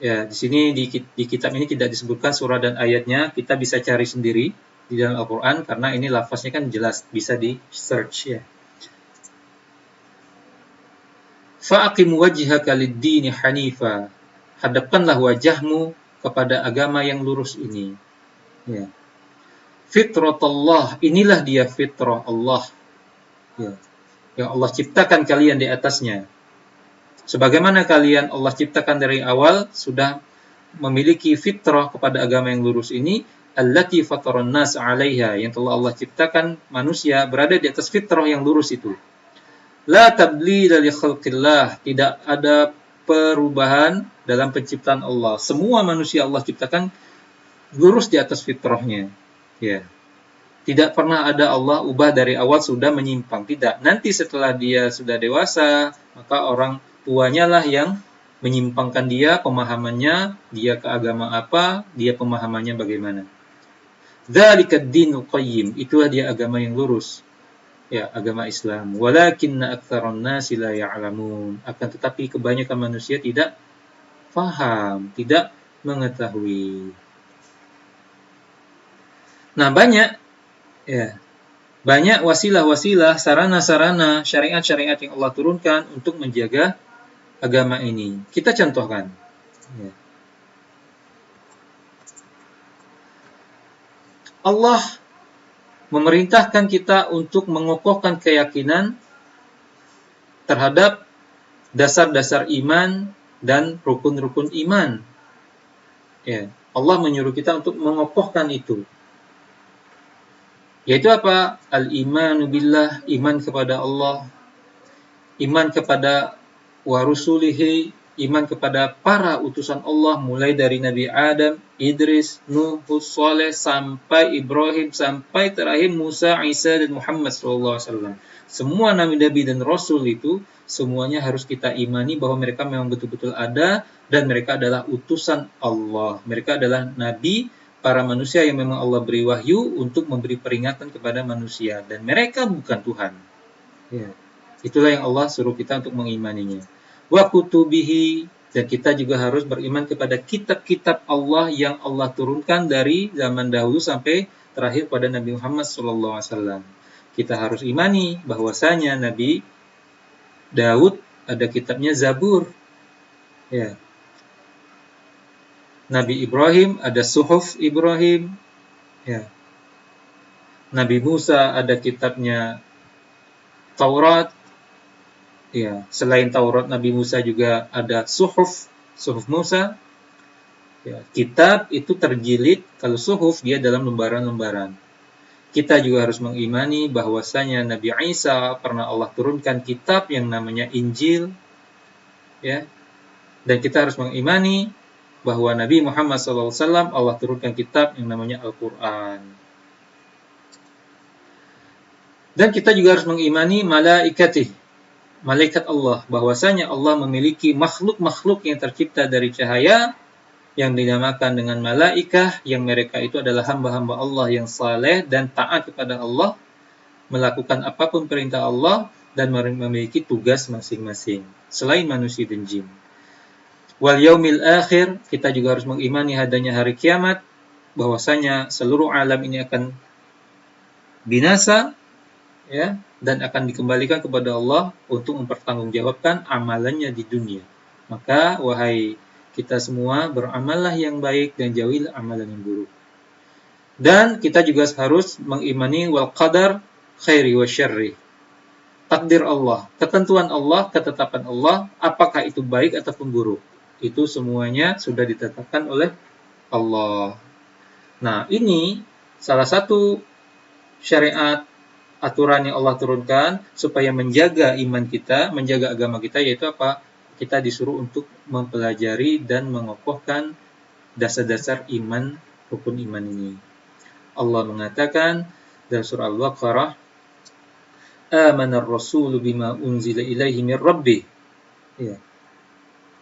ya di sini di kitab ini tidak disebutkan surah dan ayatnya, kita bisa cari sendiri di dalam Al-Quran karena ini lafaznya kan jelas, bisa di search ya. Fa'aqim wajhaka lid-dini hanifa, hadapkanlah wajahmu kepada agama yang lurus ini. Ya. Fitratullah, inilah dia fitrah Allah. Ya. Yang Allah ciptakan kalian di atasnya. Sebagaimana kalian Allah ciptakan dari awal, sudah memiliki fitrah kepada agama yang lurus ini, allati fataran nas 'alaiha, yang telah Allah ciptakan manusia berada di atas fitrah yang lurus itu. La tabdila li khalqillah, tidak ada perubahan dalam penciptaan Allah. Semua manusia Allah ciptakan lurus di atas fitrahnya. Ya, tidak pernah ada Allah ubah dari awal sudah menyimpang. Tidak. Nanti setelah dia sudah dewasa, maka orang tuanya lah yang menyimpangkan dia, pemahamannya, dia ke agama apa, dia pemahamannya bagaimana. Dzalika ad-dinul qayyim, itulah dia agama yang lurus. Ya, agama Islam. Walakinna aktsaran nasi la ya'lamun. Akan tetapi kebanyakan manusia tidak faham, tidak mengetahui. Nah, ya, banyak wasilah-wasilah, sarana-sarana, syariat-syariat yang Allah turunkan untuk menjaga agama ini. Kita contohkan. Ya. Allah memerintahkan kita untuk mengokohkan keyakinan terhadap dasar-dasar iman dan rukun-rukun iman. Ya, Allah menyuruh kita untuk mengokohkan itu. Yaitu apa? Al-imanu billah, iman kepada Allah, iman kepada wa rusulihi, iman kepada para utusan Allah, mulai dari Nabi Adam, Idris, Nuh, Saleh, sampai Ibrahim, sampai terakhir Musa, Isa, dan Muhammad SAW. Semua nabi-nabi dan rasul itu semuanya harus kita imani bahwa mereka memang betul-betul ada dan mereka adalah utusan Allah. Mereka adalah nabi, para manusia yang memang Allah beri wahyu untuk memberi peringatan kepada manusia, dan mereka bukan Tuhan. Ya. Itulah yang Allah suruh kita untuk mengimaninya. Wa kutubihi, dan kita juga harus beriman kepada kitab-kitab Allah yang Allah turunkan dari zaman dahulu sampai terakhir pada Nabi Muhammad SAW. Kita harus imani bahwasanya Nabi Daud ada kitabnya Zabur. Ya. Nabi Ibrahim ada Suhuf Ibrahim. Ya. Nabi Musa ada kitabnya Taurat. Ya, selain Taurat, Nabi Musa juga ada Suhuf Musa. Ya, kitab itu terjilid, kalau Suhuf dia dalam lembaran-lembaran. Kita juga harus mengimani bahwasanya Nabi Isa pernah Allah turunkan kitab yang namanya Injil. Ya. Dan kita harus mengimani bahwa Nabi Muhammad SAW Allah turunkan kitab yang namanya Al-Quran. Dan kita juga harus mengimani malaikat Allah, bahwasanya Allah memiliki makhluk-makhluk yang tercipta dari cahaya yang dinamakan dengan malaikah, yang mereka itu adalah hamba-hamba Allah yang saleh dan taat kepada Allah, melakukan apapun perintah Allah dan memiliki tugas masing-masing selain manusia dan jin. Wal yaumil akhir, kita juga harus mengimani adanya hari kiamat, bahwasanya seluruh alam ini akan binasa, ya, dan akan dikembalikan kepada Allah untuk mempertanggungjawabkan amalannya di dunia. Maka wahai kita semua, beramallah yang baik dan jauhilah amalan yang buruk. Dan kita juga harus mengimani wal qadar khairi wa syarri. Takdir Allah, ketentuan Allah, ketetapan Allah, apakah itu baik ataupun buruk, itu semuanya sudah ditetapkan oleh Allah. Nah, ini salah satu syariat, aturan yang Allah turunkan supaya menjaga iman kita, menjaga agama kita, yaitu apa? Kita disuruh untuk mempelajari dan mengokohkan dasar-dasar iman, rukun iman ini. Allah mengatakan dalam surah Al-Baqarah, "Amanar rasulu bima unzila ilaihi mir rabbih." Ya.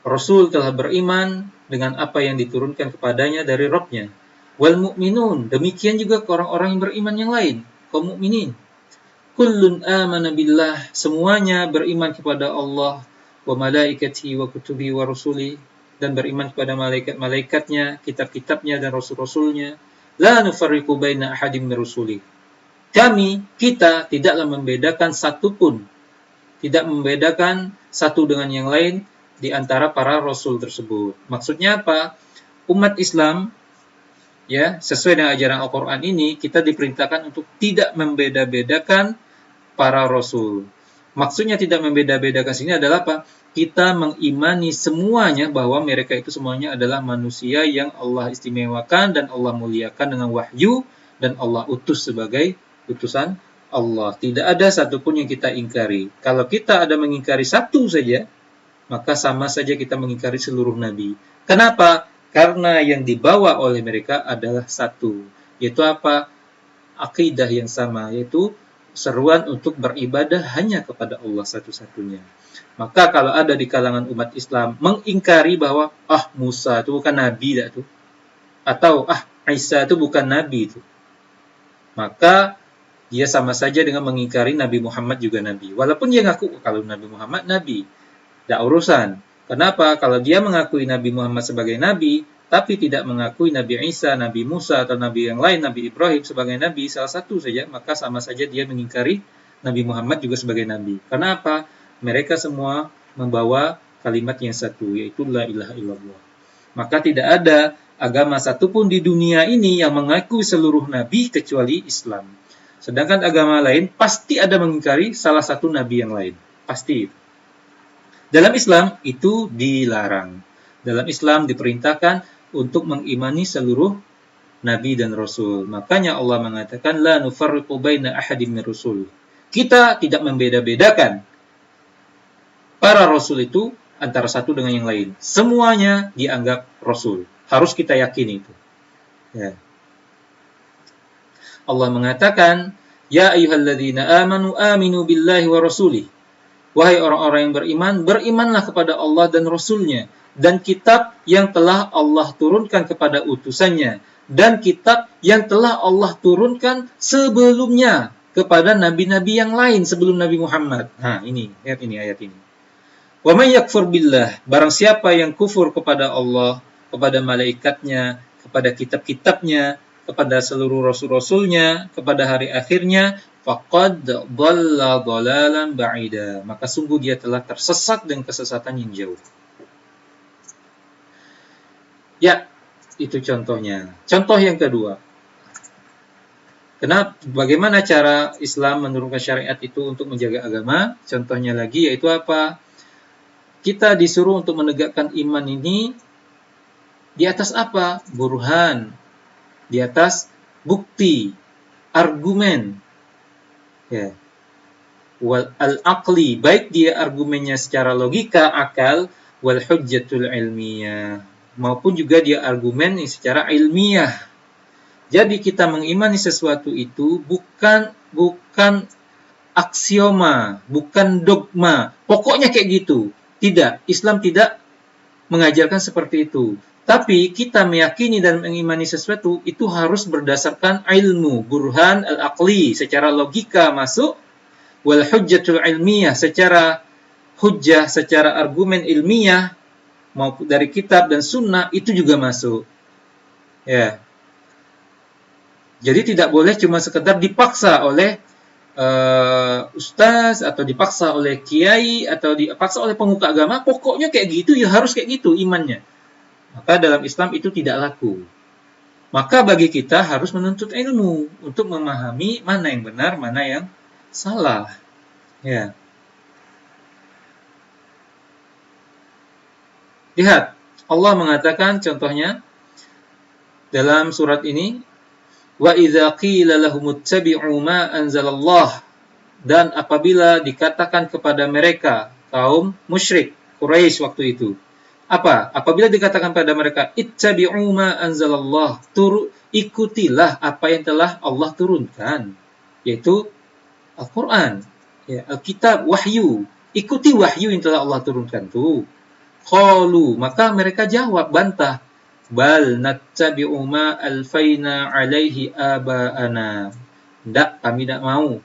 Rasul telah beriman dengan apa yang diturunkan kepadanya dari Rabb-nya. Wal mu'minun, demikian juga orang-orang yang beriman yang lain, kaum mukminin. Kullun amana billah, semuanya beriman kepada Allah, wa malaikatihi wa kutubihi wa rusuli, dan beriman kepada malaikat-malaikatnya, kitab-kitabnya dan rasul-rasulnya. La nufarriqu baina ahadim min rusuli. Kita tidaklah membedakan satupun, tidak membedakan satu dengan yang lain di antara para rasul tersebut. Maksudnya apa? Umat Islam, ya, sesuai dengan ajaran Al-Quran ini, kita diperintahkan untuk tidak membeda-bedakan para rasul. Maksudnya tidak membeda-bedakan sini adalah apa? Kita mengimani semuanya bahwa mereka itu semuanya adalah manusia yang Allah istimewakan dan Allah muliakan dengan wahyu dan Allah utus sebagai utusan Allah. Tidak ada satupun yang kita ingkari. Kalau kita ada mengingkari satu saja, maka sama saja kita mengingkari seluruh nabi. Kenapa? Karena yang dibawa oleh mereka adalah satu, yaitu apa? akidah yang sama, yaitu seruan untuk beribadah hanya kepada Allah satu-satunya. Maka kalau ada di kalangan umat Islam mengingkari bahwa Musa itu bukan nabi dah tuh, atau Isa itu bukan nabi itu, maka dia sama saja dengan mengingkari Nabi Muhammad juga nabi. Walaupun dia ngaku kalau Nabi Muhammad nabi, tidak urusan. Kenapa? Kalau dia mengakui Nabi Muhammad sebagai nabi, tapi tidak mengakui Nabi Isa, Nabi Musa, atau nabi yang lain, Nabi Ibrahim sebagai nabi, salah satu saja, maka sama saja dia mengingkari Nabi Muhammad juga sebagai nabi. Karena apa? Mereka semua membawa kalimat yang satu, yaitu la ilaha illallah. Maka tidak ada agama satupun di dunia ini yang mengakui seluruh nabi kecuali Islam. Sedangkan agama lain pasti ada mengingkari salah satu nabi yang lain. Pasti. Dalam Islam itu dilarang. Dalam Islam diperintahkan untuk mengimani seluruh nabi dan rasul. Makanya Allah mengatakan la nufarriqu baina ahadin min rusul. Kita tidak membeda-bedakan para rasul itu antara satu dengan yang lain. Semuanya dianggap rasul. Harus kita yakini itu. Ya. Allah mengatakan, ya ayyuhalladzina amanu aminu billahi wa rasulih. Wahai orang-orang yang beriman, berimanlah kepada Allah dan Rasulnya, dan kitab yang telah Allah turunkan kepada utusannya, dan kitab yang telah Allah turunkan sebelumnya kepada nabi-nabi yang lain sebelum Nabi Muhammad. Ini, lihat ini ayat ini. Wa may yakfur billah, barang siapa yang kufur kepada Allah, kepada malaikatnya, kepada kitab-kitabnya, kepada seluruh rasul-rasulnya, kepada hari akhirnya, faqad dhalla dhalalan ba'ida, maka sungguh dia telah tersesat dengan kesesatan yang jauh. Ya, itu contohnya. Contoh yang kedua. Bagaimana cara Islam menurunkan syariat itu untuk menjaga agama? Contohnya lagi yaitu apa? Kita disuruh untuk menegakkan iman ini di atas apa? Burhan. Di atas bukti, argumen. Ya. Wal al-aqli, baik dia argumennya secara logika, akal, wal hujjatul ilmiyah, maupun juga dia argumen secara ilmiah. Jadi kita mengimani sesuatu itu bukan aksioma, bukan dogma. Pokoknya kayak gitu. Tidak, Islam tidak mengajarkan seperti itu. Tapi kita meyakini dan mengimani sesuatu itu harus berdasarkan ilmu, burhan al-aqli, secara logika masuk, wal hujjatul ilmiyah, secara hujjah, secara argumen ilmiah, maupun dari kitab dan sunnah, itu juga masuk. Ya. Jadi tidak boleh cuma sekedar dipaksa oleh ustaz, atau dipaksa oleh kiai, atau dipaksa oleh pemuka agama, pokoknya kayak gitu, ya harus kayak gitu imannya. Maka dalam Islam itu tidak laku. Maka bagi kita harus menuntut ilmu untuk memahami mana yang benar, mana yang salah. Ya. Lihat, Allah mengatakan contohnya dalam surat ini, wa idza qila lahum ittabi'u ma anzalallah, dan apabila dikatakan kepada mereka, kaum musyrik Quraisy waktu itu, apa? Apabila dikatakan pada mereka, ittabi'u ma anzalallah, ikutilah apa yang telah Allah turunkan, yaitu Al-Quran, ya, Alkitab, wahyu. Ikuti wahyu yang telah Allah turunkan tuh. Qalu, maka mereka jawab, bantah, bal nattabi'u ma alfaina alaihi aba'ana. Tidak, kami tidak mau.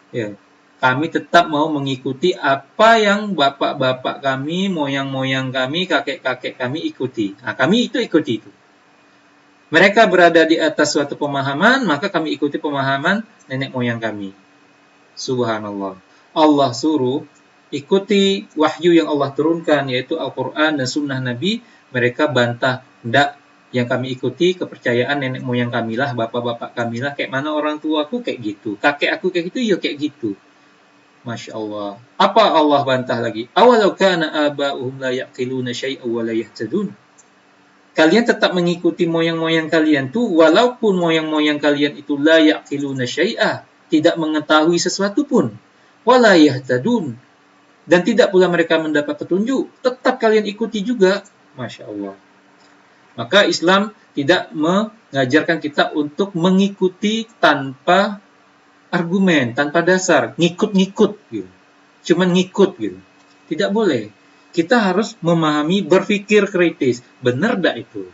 Ya. Kami tetap mau mengikuti apa yang bapak-bapak kami, moyang-moyang kami, kakek-kakek kami ikuti. Kami itu ikuti itu. Mereka berada di atas suatu pemahaman, maka kami ikuti pemahaman nenek moyang kami. Subhanallah. Allah suruh ikuti wahyu yang Allah turunkan, yaitu Al-Quran dan Sunnah Nabi. Mereka bantah, tidak, yang kami ikuti kepercayaan nenek moyang kami lah, bapak-bapak kami lah. Kayak mana orang tua aku kayak gitu, kakek aku kayak gitu, ya kayak gitu. Masya Allah. Apa Allah bantah lagi? Awalau kana aba'uhum la yaqiluna syai'an wa la yahtadun. Kalian tetap mengikuti moyang-moyang kalian tuh, walaupun moyang-moyang kalian itu la yaqiluna syai'a, tidak mengetahui sesuatu pun. Wa la yahtadun. Dan tidak pula mereka mendapat petunjuk, tetap kalian ikuti juga. Masya Allah. Maka Islam tidak mengajarkan kita untuk mengikuti tanpa argumen, tanpa dasar, ngikut-ngikut gitu. Cuman ngikut gitu. Tidak boleh. Kita harus memahami, berpikir kritis. Benar enggak itu?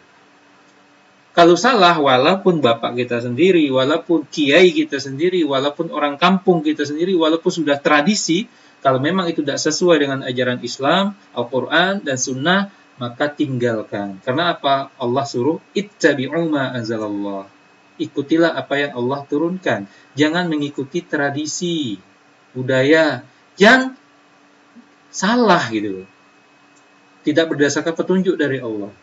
Kalau salah, walaupun bapak kita sendiri, walaupun kiai kita sendiri, walaupun orang kampung kita sendiri, walaupun sudah tradisi, kalau memang itu tidak sesuai dengan ajaran Islam, Al-Quran, dan Sunnah, maka tinggalkan. Karena apa? Allah suruh, ittabi'u ma anzalallah. Ikutilah apa yang Allah turunkan. Jangan mengikuti tradisi, budaya yang salah gitu. Tidak berdasarkan petunjuk dari Allah.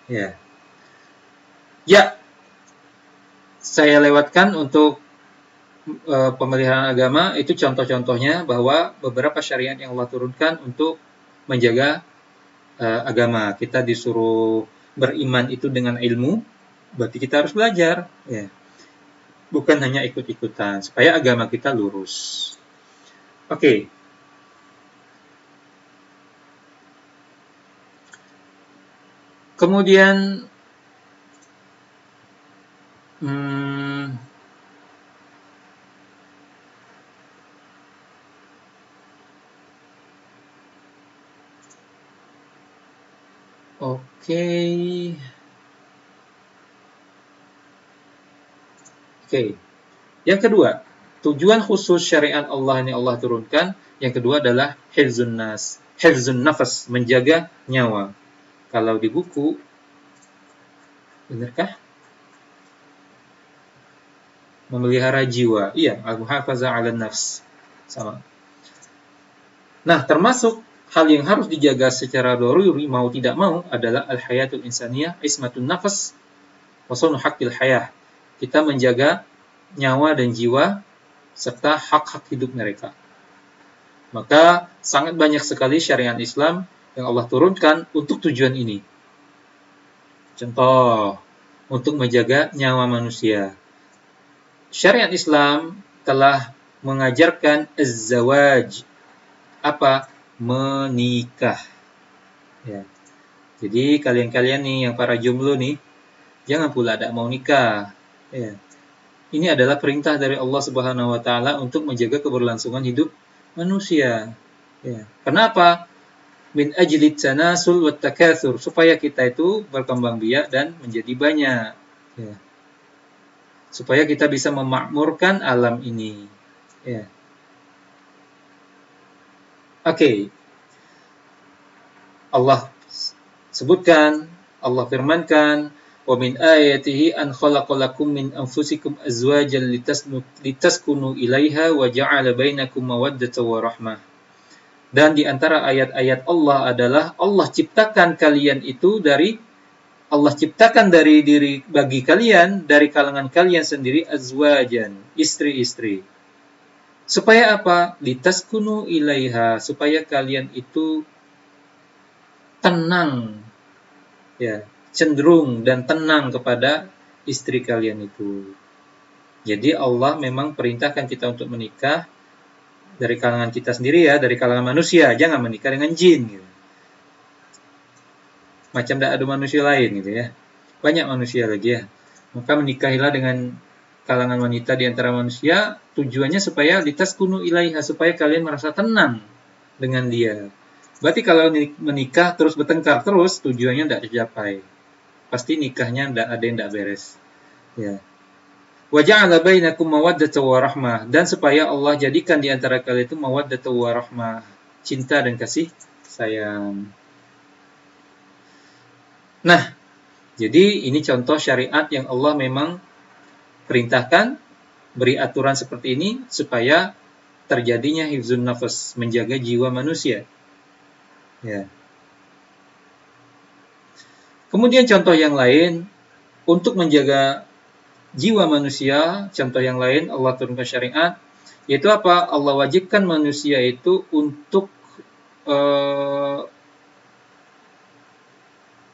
Ya. Ya, saya lewatkan untuk pemeliharaan agama, itu contoh-contohnya bahwa beberapa syariat yang Allah turunkan untuk menjaga agama. Kita disuruh beriman itu dengan ilmu, berarti kita harus belajar, ya. Bukan hanya ikut-ikutan, supaya agama kita lurus. Oke. Kemudian oke. Yang kedua, tujuan khusus syariat Allah yang Allah turunkan, yang kedua adalah hifzun nafas, menjaga nyawa. Kalau di buku, benarkah? Memelihara jiwa. Iya, al-muhafazah 'alan nafs. Sama. Nah, termasuk hal yang harus dijaga secara daruri mau tidak mau adalah al-hayatul insaniyah, ismatun nafas, wa sunu haqqil hayah. Kita menjaga nyawa dan jiwa serta hak-hak hidup mereka. Maka sangat banyak sekali syariat Islam yang Allah turunkan untuk tujuan ini. Contoh, untuk menjaga nyawa manusia. Syariat Islam telah mengajarkan az-zawaj. Apa? Menikah. Ya. Jadi kalian-kalian nih yang para jomblo nih, jangan pula tidak mau nikah. Ya. Ini adalah perintah dari Allah Subhanahu wa taala untuk menjaga keberlangsungan hidup manusia. Ya. Kenapa? Min ajli tanasul wat takatsur, supaya kita itu berkembang biak dan menjadi banyak. Ya. Supaya kita bisa memakmurkan alam ini. Ya. Oke. Allah sebutkan, Allah firmankan, wa min ayatihi an khalaqalakum min anfusikum azwajan litaskunu ilaiha wa ja'ala bainakum mawaddatan wa rahmah. Dan di antara ayat-ayat Allah adalah Allah ciptakan dari diri bagi kalian, dari kalangan kalian sendiri azwajan, istri-istri. Supaya apa? Litaskunu ilaiha, supaya kalian itu tenang, ya, cenderung dan tenang kepada istri kalian itu. Jadi Allah memang perintahkan kita untuk menikah dari kalangan kita sendiri ya, dari kalangan manusia, jangan menikah dengan jin gitu. Macam tidak ada manusia lain gitu ya. Banyak manusia lagi ya. Maka menikahilah dengan kalangan wanita di antara manusia, tujuannya supaya litaskunu ilaiha, supaya kalian merasa tenang dengan dia. Berarti kalau menikah terus bertengkar terus, tujuannya tidak tercapai. Pasti nikahnya ada yang tidak beres. Ya. Wa ja'ala bainakum mawaddatan wa rahmah, dan supaya Allah jadikan di antara kalian itu mawaddatan wa rahmah, cinta dan kasih sayang. Nah, jadi ini contoh syariat yang Allah memang perintahkan, beri aturan seperti ini supaya terjadinya hifzun nafas, menjaga jiwa manusia. Ya. Kemudian contoh yang lain untuk menjaga jiwa manusia, contoh yang lain Allah turunkan syariat, yaitu apa? Allah wajibkan manusia itu untuk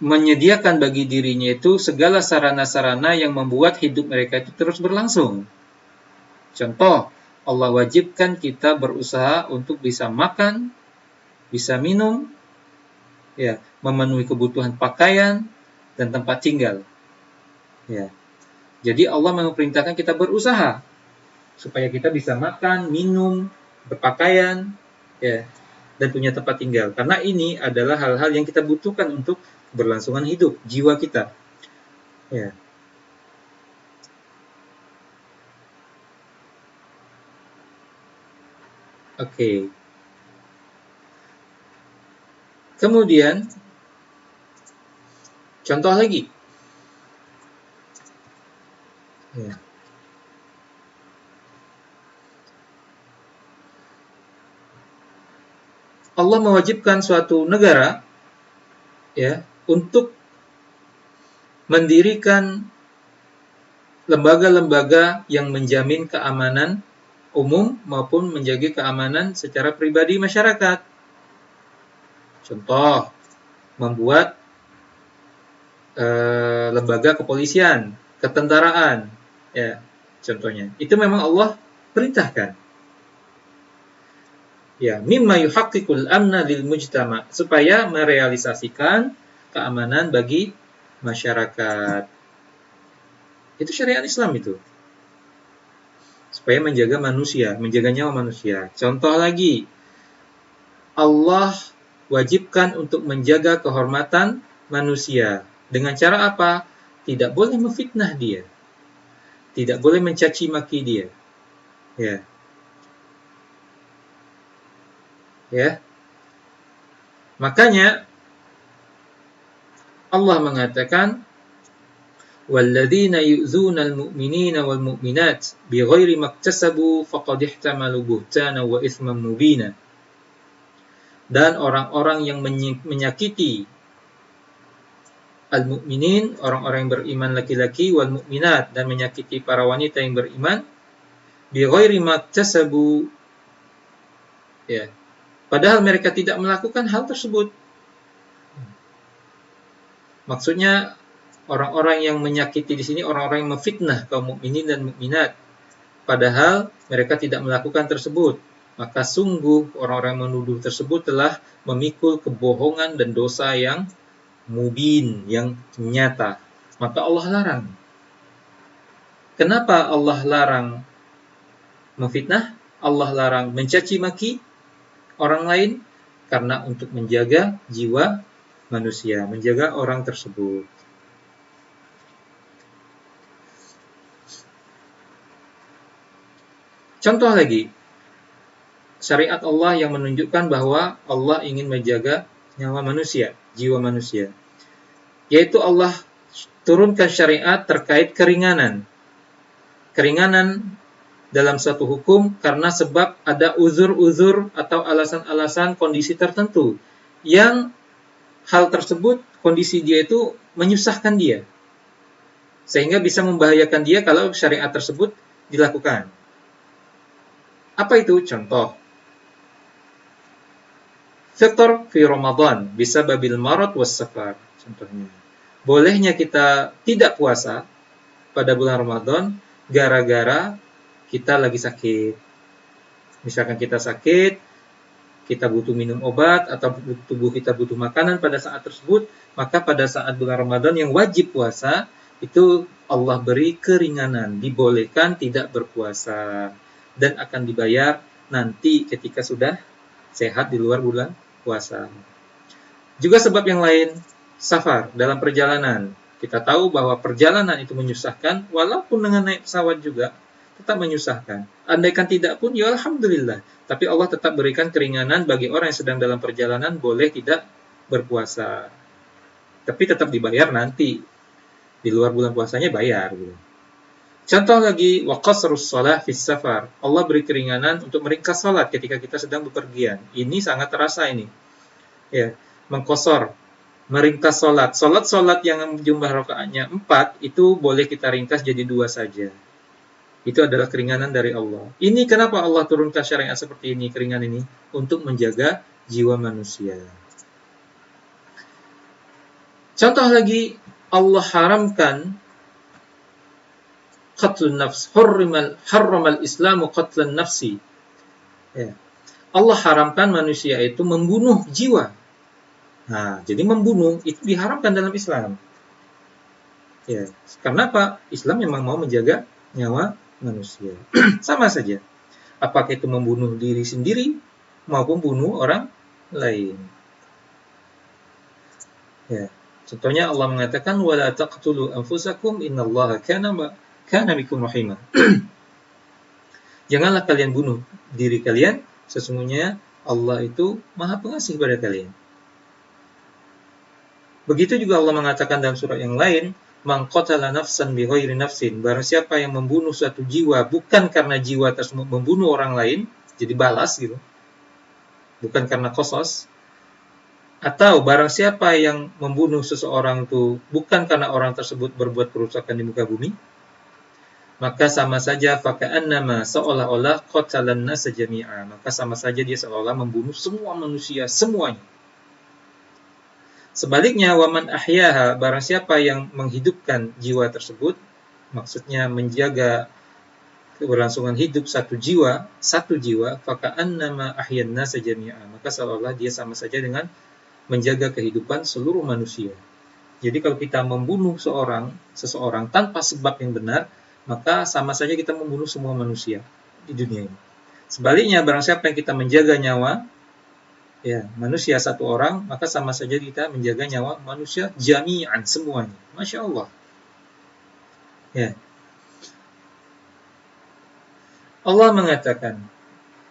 menyediakan bagi dirinya itu segala sarana-sarana yang membuat hidup mereka itu terus berlangsung. Contoh, Allah wajibkan kita berusaha untuk bisa makan, bisa minum, ya, memenuhi kebutuhan pakaian dan tempat tinggal. Ya. Jadi Allah memerintahkan kita berusaha supaya kita bisa makan, minum, berpakaian, ya, dan punya tempat tinggal. Karena ini adalah hal-hal yang kita butuhkan untuk keberlangsungan hidup jiwa kita. Ya. Oke. Kemudian contoh lagi. Ya. Allah mewajibkan suatu negara ya untuk mendirikan lembaga-lembaga yang menjamin keamanan umum maupun menjaga keamanan secara pribadi masyarakat. Contoh, membuat lembaga kepolisian, ketentaraan, ya, contohnya. Itu memang Allah perintahkan. Ya, mimma yuhaqqiqul amna lil mujtama, supaya merealisasikan keamanan bagi masyarakat. Itu syariat Islam itu. Supaya menjaga manusia, menjaga nyawa manusia. Contoh lagi, Allah wajibkan untuk menjaga kehormatan manusia. Dengan cara apa? Tidak boleh memfitnah dia. Tidak boleh mencaci maki dia. Ya. Ya. Makanya Allah mengatakan walladzina yu'dzunal mu'minina wal mu'minat bighairi maktasabu faqad ihtamalu buhtanan wa itsman mubina. Dan orang-orang yang menyakiti al-mu'minin, orang-orang yang beriman laki-laki, wal mu'minat, dan menyakiti para wanita yang beriman, bighairi maktasabu, ya, padahal mereka tidak melakukan hal tersebut. Maksudnya orang-orang yang menyakiti di sini orang-orang yang memfitnah kaum mukminin dan mukminat, padahal mereka tidak melakukan tersebut. Maka sungguh orang-orang yang menuduh tersebut telah memikul kebohongan dan dosa yang mubin, yang nyata. Maka Allah larang. Kenapa Allah larang memfitnah? Allah larang mencaci maki orang lain karena untuk menjaga jiwa manusia, menjaga orang tersebut. Contoh lagi, syariat Allah yang menunjukkan bahwa Allah ingin menjaga nyawa manusia, jiwa manusia. Yaitu Allah turunkan syariat terkait keringanan. Keringanan dalam suatu hukum karena sebab ada uzur-uzur atau alasan-alasan kondisi tertentu yang hal tersebut, kondisi dia itu menyusahkan dia sehingga bisa membahayakan dia kalau syariat tersebut dilakukan. Apa itu? Contoh, fitur fi Ramadan bisa babil marad was safar. Contohnya, bolehnya kita tidak puasa pada bulan Ramadan gara-gara kita lagi sakit. Misalkan kita sakit, kita butuh minum obat, atau tubuh kita butuh makanan pada saat tersebut, maka pada saat bulan Ramadan yang wajib puasa, itu Allah beri keringanan, dibolehkan tidak berpuasa, dan akan dibayar nanti ketika sudah sehat di luar bulan puasa. Juga sebab yang lain, safar, dalam perjalanan. Kita tahu bahwa perjalanan itu menyusahkan, walaupun dengan naik pesawat juga, tetap menyusahkan. Andaikan tidak pun, ya alhamdulillah. Tapi Allah tetap berikan keringanan bagi orang yang sedang dalam perjalanan, boleh tidak berpuasa. Tapi tetap dibayar nanti. Di luar bulan puasanya bayar. Gitu. Contoh lagi, wa qasrus shalah fis safar. Allah beri keringanan untuk meringkas salat ketika kita sedang bepergian. Ini sangat terasa ini. Ya, mengqasar, meringkas salat. Salat yang jumlah rakaatnya 4 itu boleh kita ringkas jadi 2 saja. Itu adalah keringanan dari Allah. Ini kenapa Allah turunkan syariat seperti ini, keringanan ini, untuk menjaga jiwa manusia. Contoh lagi, Allah haramkan qatlun nafs, harramal islamu qatlan nafsi. Ya. Allah haramkan manusia itu membunuh jiwa. Nah, jadi membunuh itu diharamkan dalam Islam. Ya, karena apa? Islam memang mau menjaga nyawa manusia. Sama saja. Apakah itu membunuh diri sendiri maupun bunuh orang lain. Ya. Contohnya Allah mengatakan wala taqtulu anfusakum innallaha kana bikum rahima. Janganlah kalian bunuh diri kalian, sesungguhnya Allah itu Maha Pengasih pada kalian. Begitu juga Allah mengatakan dalam surat yang lain, man qatala nafsan bighairi nafsin, barang siapa yang membunuh suatu jiwa bukan karena jiwa tersebut membunuh orang lain, jadi balas gitu. Bukan karena qasas, atau barang siapa yang membunuh seseorang itu bukan karena orang tersebut berbuat kerusakan di muka bumi, maka sama saja faka'annama seolah-olah qatalan nasa jami'a, maka sama saja dia seolah membunuh semua manusia semuanya. Sebaliknya waman ahyaha, barang siapa yang menghidupkan jiwa tersebut, maksudnya menjaga keberlangsungan hidup satu jiwa, faka'annama ahyan nasa jami'a, maka seolah dia sama saja dengan menjaga kehidupan seluruh manusia. Jadi kalau kita membunuh seseorang tanpa sebab yang benar, maka sama saja kita membunuh semua manusia di dunia ini. Sebaliknya, barang siapa yang kita menjaga nyawa, ya manusia satu orang, maka sama saja kita menjaga nyawa manusia jami'an semuanya. Masya Allah. Ya. Allah mengatakan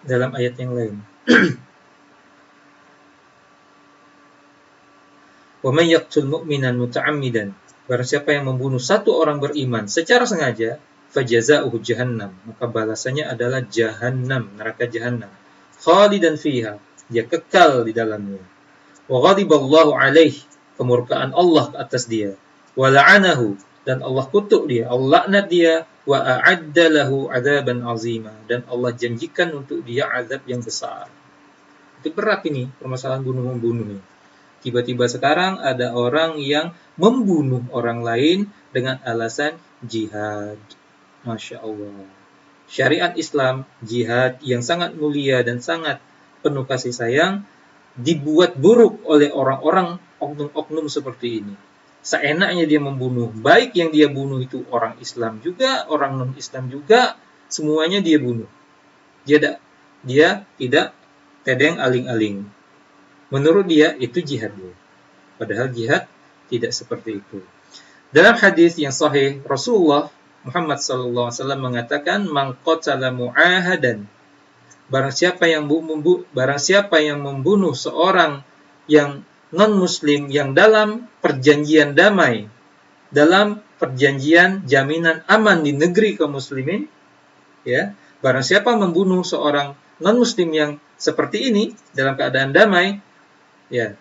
dalam ayat yang lain, wa may yaqtul mu'minan muta'ammidan, barang siapa yang membunuh satu orang beriman secara sengaja, fajaza'uhu jahannam, maka balasannya adalah jahannam, neraka jahannam, khalidan fiha, dia kekal di dalamnya. Wa ghadiballahu alaihi, kemurkaan Allah atas dia, wa la'anahu, dan Allah kutuk dia, Allah laknat dia, wa a'adda lahu 'adzaban 'azima, dan Allah janjikan untuk dia azab yang besar. Itu berat ini permasalahan bunuh-membunuh ini. Tiba-tiba sekarang ada orang yang membunuh orang lain dengan alasan jihad. Masya Allah. Syariat Islam, jihad yang sangat mulia dan sangat penuh kasih sayang, dibuat buruk oleh orang-orang oknum-oknum seperti ini. Seenaknya dia membunuh. Baik yang dia bunuh itu orang Islam juga, orang non-Islam juga, semuanya dia bunuh. Dia tidak tedeng aling-aling. Menurut dia itu jihad. Padahal jihad tidak seperti itu. Dalam hadis yang sahih, Rasulullah Muhammad SAW mengatakan, man qatala mu'ahadan, barang siapa yang membunuh seorang yang non-muslim yang dalam perjanjian damai, dalam perjanjian jaminan aman di negeri kaum muslimin, ya, barang siapa membunuh seorang non-muslim yang seperti ini dalam keadaan damai, ya,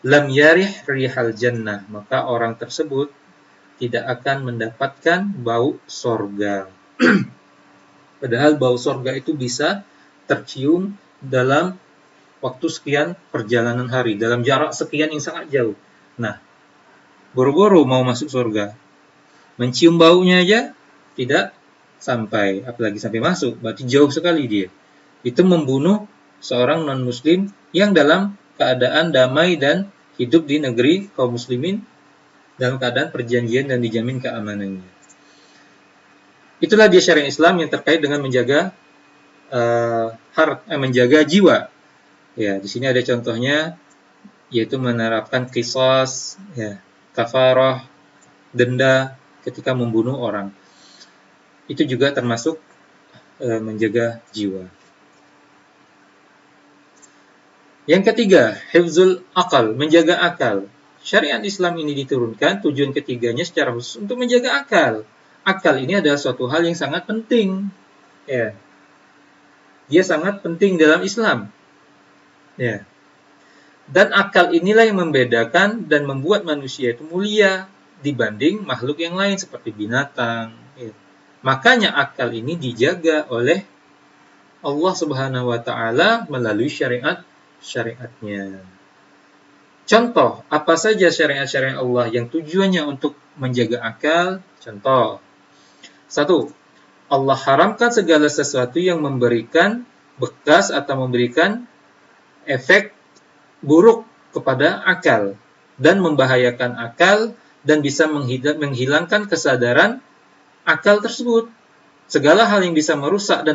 lam yarih rihal jannah, maka orang tersebut tidak akan mendapatkan bau sorga. Padahal bau sorga itu bisa tercium dalam waktu sekian perjalanan hari, dalam jarak sekian yang sangat jauh. Nah, boro-boro mau masuk sorga, mencium baunya aja tidak sampai, apalagi sampai masuk, berarti jauh sekali dia. Itu membunuh seorang non-muslim yang dalam keadaan damai dan hidup di negeri kaum muslimin dalam keadaan perjanjian dan dijamin keamanannya. Itulah dia syariat Islam yang terkait dengan menjaga menjaga jiwa. Ya, di sini ada contohnya, yaitu menerapkan qisas, ya, kafarah, denda ketika membunuh orang. Itu juga termasuk menjaga jiwa. Yang ketiga, hifzul akal, menjaga akal. Syariat Islam ini diturunkan, tujuan ketiganya secara khusus untuk menjaga akal. Akal ini adalah suatu hal yang sangat penting. Ya. Dia sangat penting dalam Islam. Ya. Dan akal inilah yang membedakan dan membuat manusia itu mulia dibanding makhluk yang lain seperti binatang. Ya. Makanya akal ini dijaga oleh Allah Subhanahu wa taala melalui syariatnya. Contoh, apa saja syariat-syariat Allah yang tujuannya untuk menjaga akal? Contoh, 1. Allah haramkan segala sesuatu yang memberikan bekas atau memberikan efek buruk kepada akal dan membahayakan akal dan bisa menghilangkan kesadaran akal tersebut. Segala hal yang bisa merusak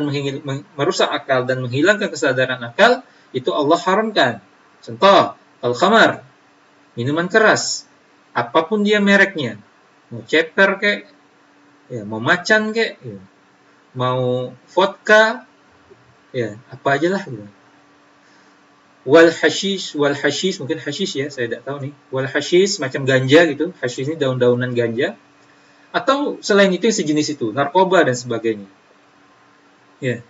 akal dan menghilangkan kesadaran akal itu Allah haramkan. Contoh, al-khamar, minuman keras, apapun dia mereknya, mau ceper kek, ya, mau macan kek, ya, mau vodka, ya, apa aja lah. Ya. Wal hashish, mungkin hashish ya, saya tidak tahu nih. Wal hashish, macam ganja gitu, hashish ini daun-daunan ganja. Atau selain itu sejenis itu, narkoba dan sebagainya. Ya.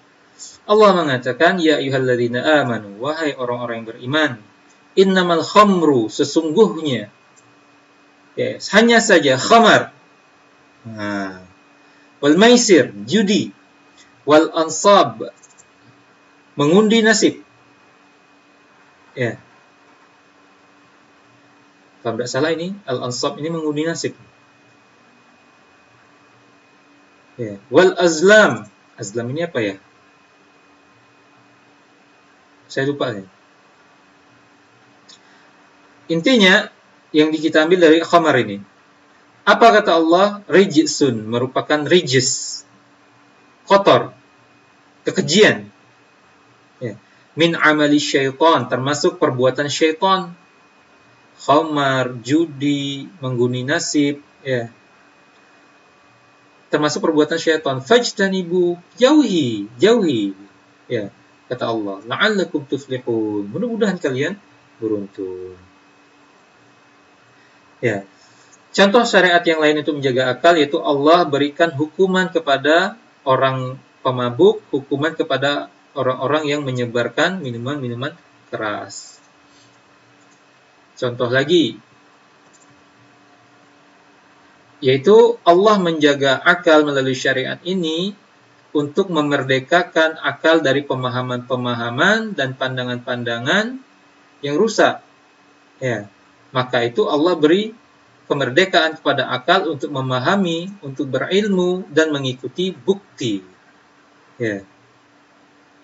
Allah mengatakan, ya ayyuhalladzina amanu, wahai orang-orang yang beriman, innamal khamru, sesungguhnya, ya, hanya saja khamar, nah, wal maisir, judi, wal ansab, mengundi nasib. Ya. Kalau tidak salah ini, al-ansab ini mengundi nasib. Ya. Wal azlam, azlam ini apa ya? Saya lupa ya. Intinya, yang kita ambil dari khamar ini. Apa kata Allah? Rijsun, merupakan rijis, kotor, kekejian. Ya. Min amali syaitan, termasuk perbuatan syaitan. Khamar, judi, mengguni nasib, ya. Termasuk perbuatan syaitan. Fajtanibu, jauhi, ya, kata Allah. La'allakum tuflihun, mudah-mudahan kalian beruntung. Ya. Contoh syariat yang lain itu menjaga akal, yaitu Allah berikan hukuman kepada orang pemabuk, hukuman kepada orang-orang yang menyebarkan minuman-minuman keras. Contoh lagi, yaitu Allah menjaga akal melalui syariat ini untuk memerdekakan akal dari pemahaman-pemahaman dan pandangan-pandangan yang rusak. Ya, maka itu Allah beri kemerdekaan kepada akal untuk memahami, untuk berilmu dan mengikuti bukti. Ya,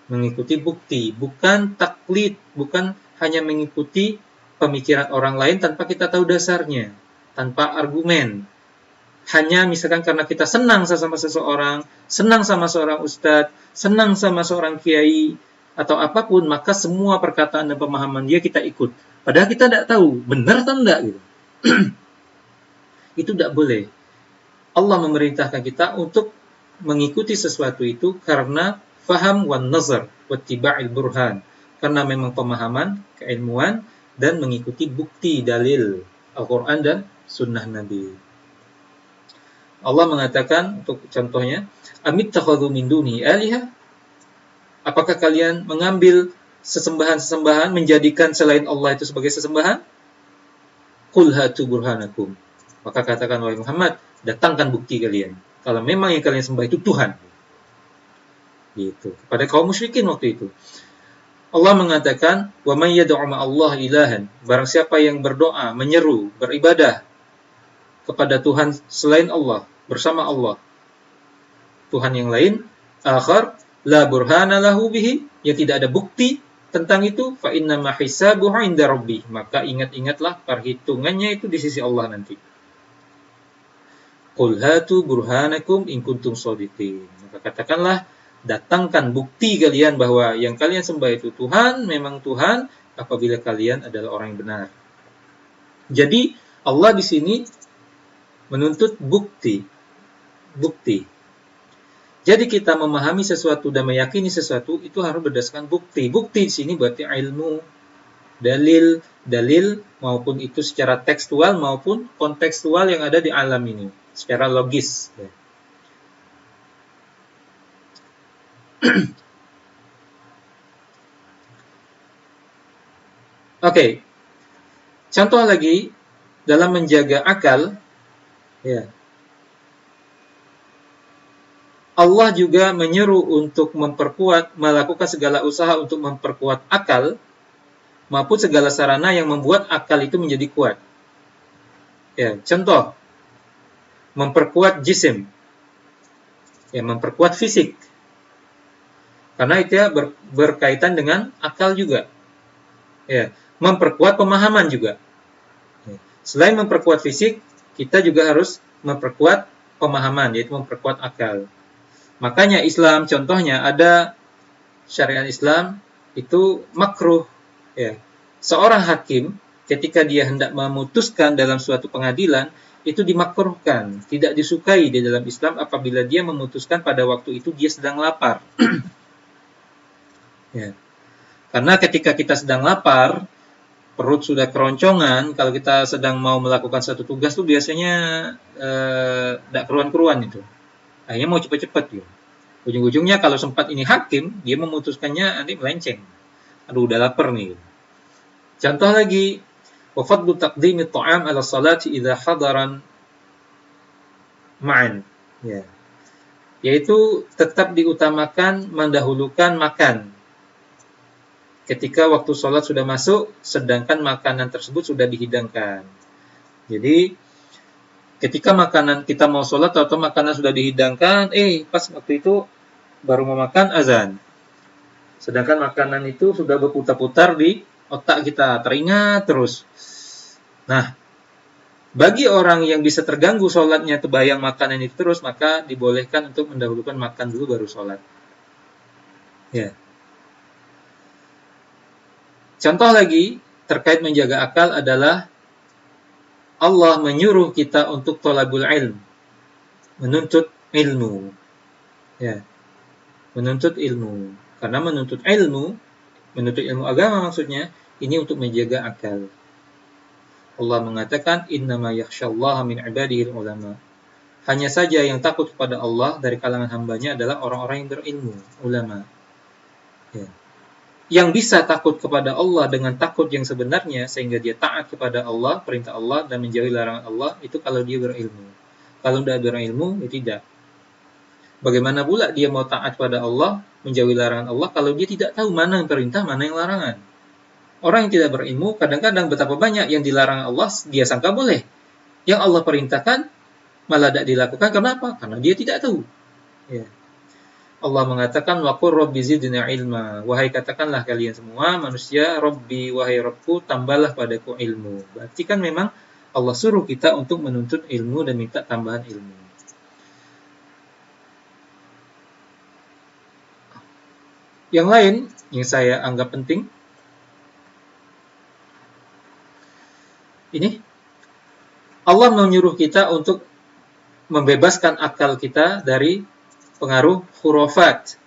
mengikuti bukti, bukan taklid, bukan hanya mengikuti pemikiran orang lain tanpa kita tahu dasarnya, tanpa argumen. Hanya misalkan karena kita senang sama seseorang, senang sama seorang ustadz, senang sama seorang kiai, atau apapun, maka semua perkataan dan pemahaman dia kita ikut. Padahal kita tidak tahu, benar atau enggak gitu. Itu tidak boleh. Allah memerintahkan kita untuk mengikuti sesuatu itu karena faham wan nazar, wattiba'il burhan. Karena memang pemahaman, keilmuan, dan mengikuti bukti dalil Al-Quran dan Sunnah Nabi. Allah mengatakan, untuk contohnya, amittakhadhu min duni aliha, apakah kalian mengambil sesembahan-sesembahan, menjadikan selain Allah itu sebagai sesembahan? Qul hatu burhanakum, maka katakan wahai Muhammad, datangkan bukti kalian kalau memang yang kalian sembah itu Tuhan. Gitu. Kepada kaum musyrikin waktu itu. Allah mengatakan, wa may yad'u ma'allah ilahan, barang siapa yang berdoa, menyeru, beribadah kepada Tuhan selain Allah, bersama Allah, Tuhan yang lain, akhar la burhana lahu bihi, yang tidak ada bukti tentang itu, fa inna ma hisabuhu 'inda rabbih, maka ingat-ingatlah perhitungannya itu di sisi Allah nanti. Qul hatu burhanakum in kuntum shadiqin, maka katakanlah, datangkan bukti kalian bahwa yang kalian sembah itu Tuhan, memang Tuhan, apabila kalian adalah orang yang benar. Jadi Allah di sini menuntut bukti. Jadi kita memahami sesuatu dan meyakini sesuatu itu harus berdasarkan bukti. Bukti di sini berarti ilmu, dalil maupun itu secara tekstual maupun kontekstual yang ada di alam ini, secara logis. Oke. Contoh lagi dalam menjaga akal, ya. Allah juga menyeru untuk melakukan segala usaha untuk memperkuat akal maupun segala sarana yang membuat akal itu menjadi kuat. Ya, contoh memperkuat jisim. Ya, memperkuat fisik. Karena itu ya berkaitan dengan akal juga. Ya, memperkuat pemahaman juga. Selain memperkuat fisik, kita juga harus memperkuat pemahaman, yaitu memperkuat akal. Makanya Islam, contohnya ada syariat Islam itu makruh. Ya. Seorang hakim ketika dia hendak memutuskan dalam suatu pengadilan, itu dimakruhkan, tidak disukai di dalam Islam apabila dia memutuskan pada waktu itu dia sedang lapar. Ya. Karena ketika kita sedang lapar, perut sudah keroncongan, kalau kita sedang mau melakukan satu tugas tuh biasanya tidak keruan-keruan itu. Akhirnya mau cepat-cepat gitu. Ujung-ujungnya kalau sempat ini hakim, dia memutuskannya nanti melenceng. Aduh, udah lapar nih. Contoh lagi, wa fadlu taqdimi ta'am ala salati idza hadaran ma'an. Ya. Yaitu tetap diutamakan mendahulukan makan ketika waktu sholat sudah masuk, sedangkan makanan tersebut sudah dihidangkan. Jadi, ketika makanan kita mau sholat atau makanan sudah dihidangkan, pas waktu itu baru mau makan, azan. Sedangkan makanan itu sudah berputar-putar di otak kita, teringat terus. Nah, bagi orang yang bisa terganggu sholatnya, terbayang makanan itu terus, maka dibolehkan untuk mendahulukan makan dulu baru sholat. Ya. Contoh lagi, terkait menjaga akal adalah Allah menyuruh kita untuk thalabul ilm, menuntut ilmu. Ya. Menuntut ilmu. Karena menuntut ilmu agama maksudnya, ini untuk menjaga akal. Allah mengatakan, innama yakhsyallaha min ibadihil ulama. Hanya saja yang takut kepada Allah dari kalangan hambanya adalah orang-orang yang berilmu, ulama. Ya. Yang bisa takut kepada Allah dengan takut yang sebenarnya, sehingga dia taat kepada Allah, perintah Allah, dan menjauhi larangan Allah, itu kalau dia berilmu. Kalau tidak berilmu, ya tidak. Bagaimana pula dia mau taat kepada Allah, menjauhi larangan Allah, kalau dia tidak tahu mana yang perintah, mana yang larangan. Orang yang tidak berilmu, kadang-kadang betapa banyak yang dilarang Allah, dia sangka boleh. Yang Allah perintahkan, malah tidak dilakukan. Kenapa? Karena dia tidak tahu. Ya. Allah mengatakan, waqur rabbi zidna ilma. Wahai katakanlah kalian semua manusia, Rabbi, wahai Rabbku, tambahlah padaku ilmu. Berarti kan memang Allah suruh kita untuk menuntut ilmu dan minta tambahan ilmu. Yang lain yang saya anggap penting, ini Allah menyuruh kita untuk membebaskan akal kita dari pengaruh khurafat,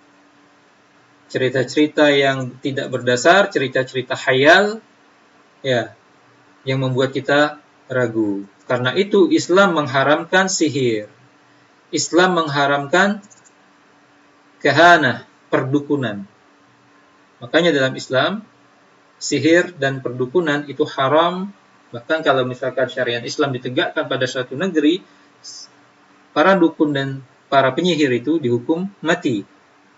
cerita-cerita yang tidak berdasar, cerita-cerita khayal, ya, yang membuat kita ragu. Karena itu Islam mengharamkan sihir. Islam mengharamkan kehanah, perdukunan. Makanya dalam Islam, sihir dan perdukunan itu haram. Bahkan kalau misalkan syariat Islam ditegakkan pada suatu negeri, para dukun dan para penyihir itu dihukum mati.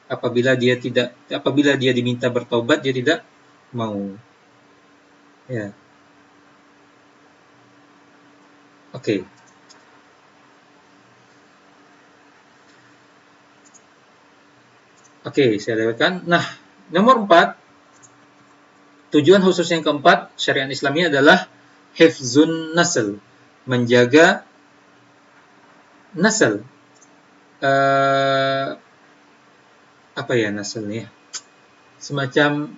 Apabila dia diminta bertobat, dia tidak mau. Ya. Oke. Oke, saya lewatkan. Nah, nomor 4, tujuan khusus yang keempat syariat Islamnya adalah hifzun nasl, menjaga nasl. Apa ya naslnya? Semacam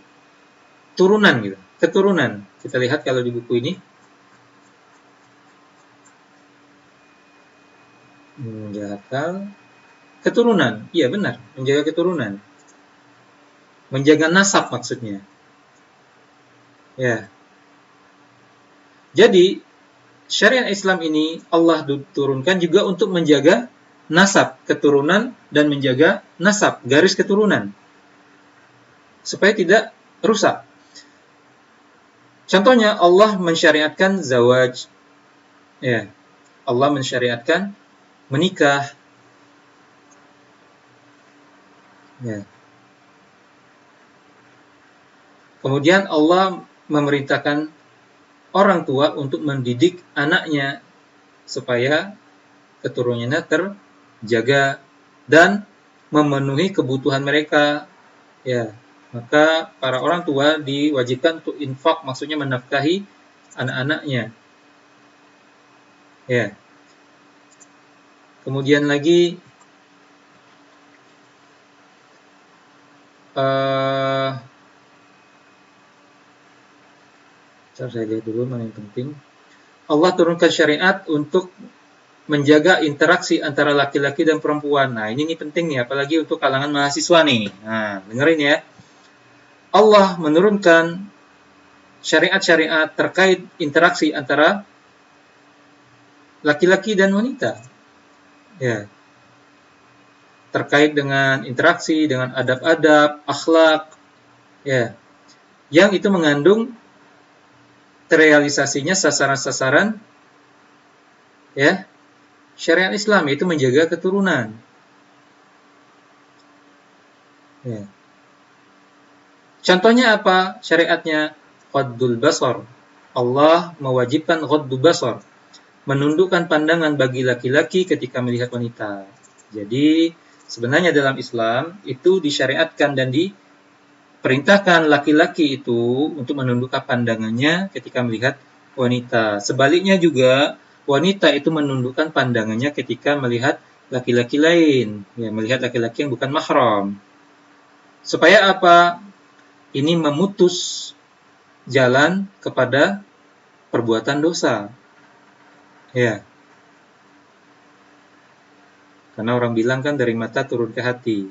turunan gitu, keturunan. Kita lihat kalau di buku ini. Menjaga keturunan. Iya benar, menjaga keturunan. Menjaga nasab maksudnya. Ya. Jadi, syariat Islam ini Allah turunkan juga untuk menjaga nasab, keturunan, dan menjaga nasab, garis keturunan. Supaya tidak rusak. Contohnya, Allah mensyariatkan zawaj. Ya. Allah mensyariatkan menikah. Ya. Kemudian Allah memerintahkan orang tua untuk mendidik anaknya supaya keturunannya terjaga dan memenuhi kebutuhan mereka. Ya. Maka para orang tua diwajibkan untuk infak, maksudnya menafkahi anak-anaknya. Ya. Kemudian lagi saya lihat dulu mana yang penting. Allah turunkan syariat untuk menjaga interaksi antara laki-laki dan perempuan. Nah, ini penting nih, apalagi untuk kalangan mahasiswa nih. Nah, dengerin ya. Allah menurunkan syariat-syariat terkait interaksi antara laki-laki dan wanita. Ya. Terkait dengan interaksi, dengan adab-adab, akhlak, ya. Yang itu mengandung terrealisasinya sasaran-sasaran ya syariat Islam, yaitu menjaga keturunan. Ya. Contohnya apa syariatnya? Ghaddul basar. Allah mewajibkan ghaddul basar, menundukkan pandangan bagi laki-laki ketika melihat wanita. Jadi sebenarnya dalam Islam itu disyariatkan dan diperintahkan laki-laki itu untuk menundukkan pandangannya ketika melihat wanita. Sebaliknya juga wanita itu menundukkan pandangannya ketika melihat laki-laki lain, ya, melihat laki-laki yang bukan mahram. Supaya apa? Ini memutus jalan kepada perbuatan dosa. Ya. Karena orang bilang kan dari mata turun ke hati.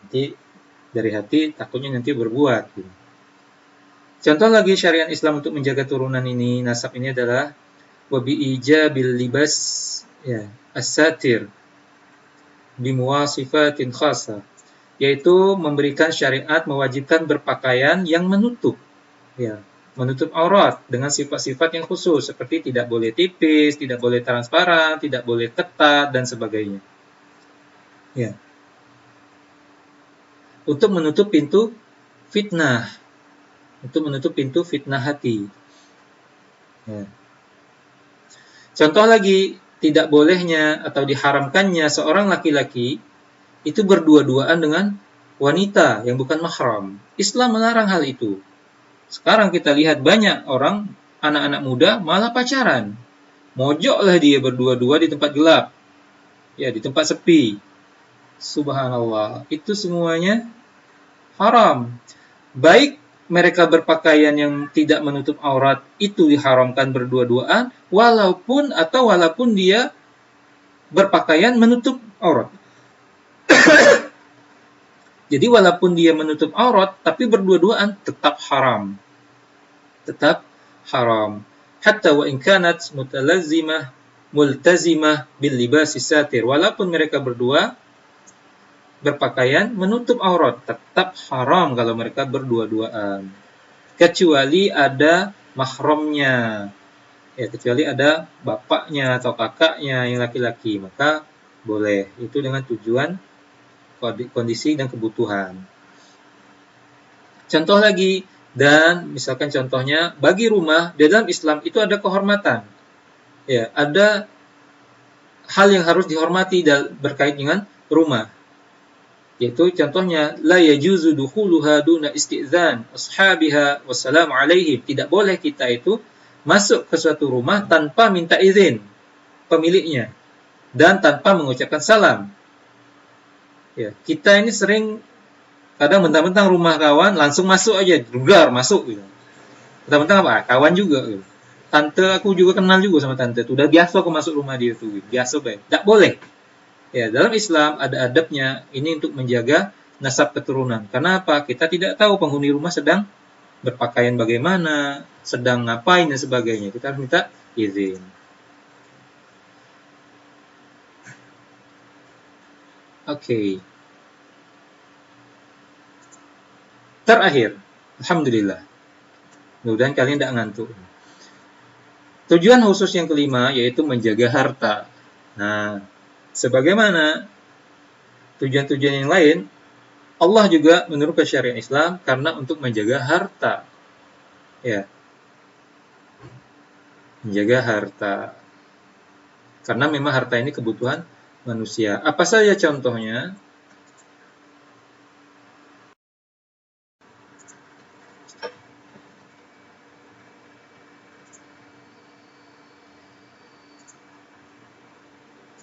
Nanti dari hati takutnya nanti berbuat. Contoh lagi syariat Islam untuk menjaga turunan ini, nasab ini adalah wabi ijabil libas ya as-satir bimuwasifatin khasa, yaitu memberikan syariat mewajibkan berpakaian yang menutup, ya, menutup aurat dengan sifat-sifat yang khusus seperti tidak boleh tipis, tidak boleh transparan, tidak boleh ketat dan sebagainya. Ya. Untuk menutup pintu fitnah, untuk menutup pintu fitnah hati. Ya. Contoh lagi, tidak bolehnya atau diharamkannya seorang laki-laki itu berdua-duaan dengan wanita yang bukan mahram. Islam melarang hal itu. Sekarang kita lihat banyak orang, anak-anak muda malah pacaran. Mojoklah dia berdua-dua di tempat gelap. Ya, di tempat sepi. Subhanallah. Itu semuanya haram. Baik mereka berpakaian yang tidak menutup aurat itu diharamkan berdua-duaan, walaupun dia berpakaian menutup aurat. Jadi walaupun dia menutup aurat, tapi berdua-duaan tetap haram. Tetap haram. Hatta wa in kanat multazimah bil libasi satir. Walaupun mereka berdua berpakaian menutup aurat, tetap haram kalau mereka berdua-duaan. Kecuali ada mahramnya. Ya, kecuali ada bapaknya atau kakaknya yang laki-laki, maka boleh. Itu dengan tujuan kondisi dan kebutuhan. Contoh lagi, dan misalkan contohnya bagi rumah di dalam Islam itu ada kehormatan. Ya, ada hal yang harus dihormati berkait dengan rumah. Yaitu contohnya la yajuzu dukhuluha duna isti'zan ashabiha wassalamu alaihim. Tidak boleh kita itu masuk ke suatu rumah tanpa minta izin pemiliknya dan tanpa mengucapkan salam. Ya, kita ini sering kadang mentang-mentang rumah kawan langsung masuk aja, dugar masuk gitu. Mentang-mentang apa? Kawan juga gitu. Tante aku juga kenal juga sama tante tuh. Udah biasa aku masuk rumah dia tuh. Gitu. Biasa baik. Tidak boleh. Ya, dalam Islam ada adabnya. Ini untuk menjaga nasab keturunan. Karena apa? Kita tidak tahu penghuni rumah sedang berpakaian bagaimana, sedang ngapain dan sebagainya. Kita harus minta izin. Oke. Terakhir, alhamdulillah. Mudah-mudahan kalian tidak ngantuk. Tujuan khusus yang kelima yaitu menjaga harta. Nah, sebagaimana tujuan-tujuan yang lain, Allah juga menurunkan syariat Islam karena untuk menjaga harta. Ya. Menjaga harta. Karena memang harta ini kebutuhan manusia. Apa saja contohnya?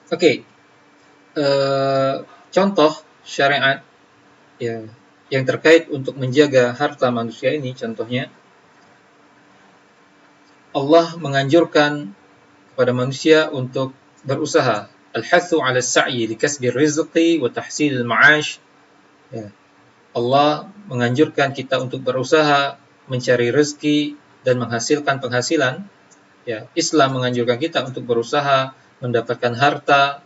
Oke, contoh syariat ya yang terkait untuk menjaga harta manusia ini, contohnya Allah menganjurkan kepada manusia untuk berusaha. Al-hathu 'ala as-sa'yi likasbi rizqi wa tahsil al-ma'ash. Ya. Allah menganjurkan kita untuk berusaha mencari rezeki dan menghasilkan penghasilan. Ya, Islam menganjurkan kita untuk berusaha mendapatkan harta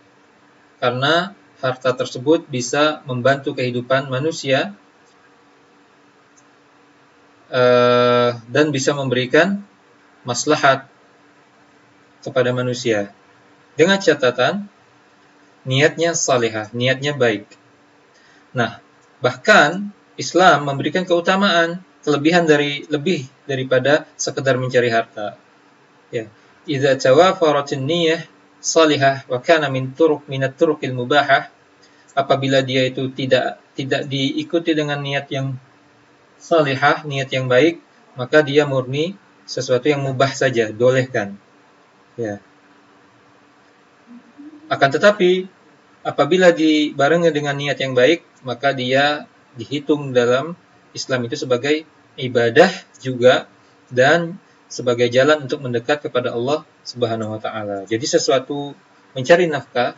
karena harta tersebut bisa membantu kehidupan manusia dan bisa memberikan maslahat kepada manusia. Dengan catatan niatnya salihah, niatnya baik. Nah, bahkan Islam memberikan keutamaan, kelebihan lebih daripada sekedar mencari harta. Ya. Idza tawafaratin niyyah salihah wa kana minat turuqil mubahah, apabila dia itu tidak diikuti dengan niat yang salihah, niat yang baik, maka dia murni sesuatu yang mubah saja, dolehkan. Ya. Akan tetapi apabila dibarengi dengan niat yang baik, maka dia dihitung dalam Islam itu sebagai ibadah juga dan sebagai jalan untuk mendekat kepada Allah Subhanahu wa taala. Jadi sesuatu mencari nafkah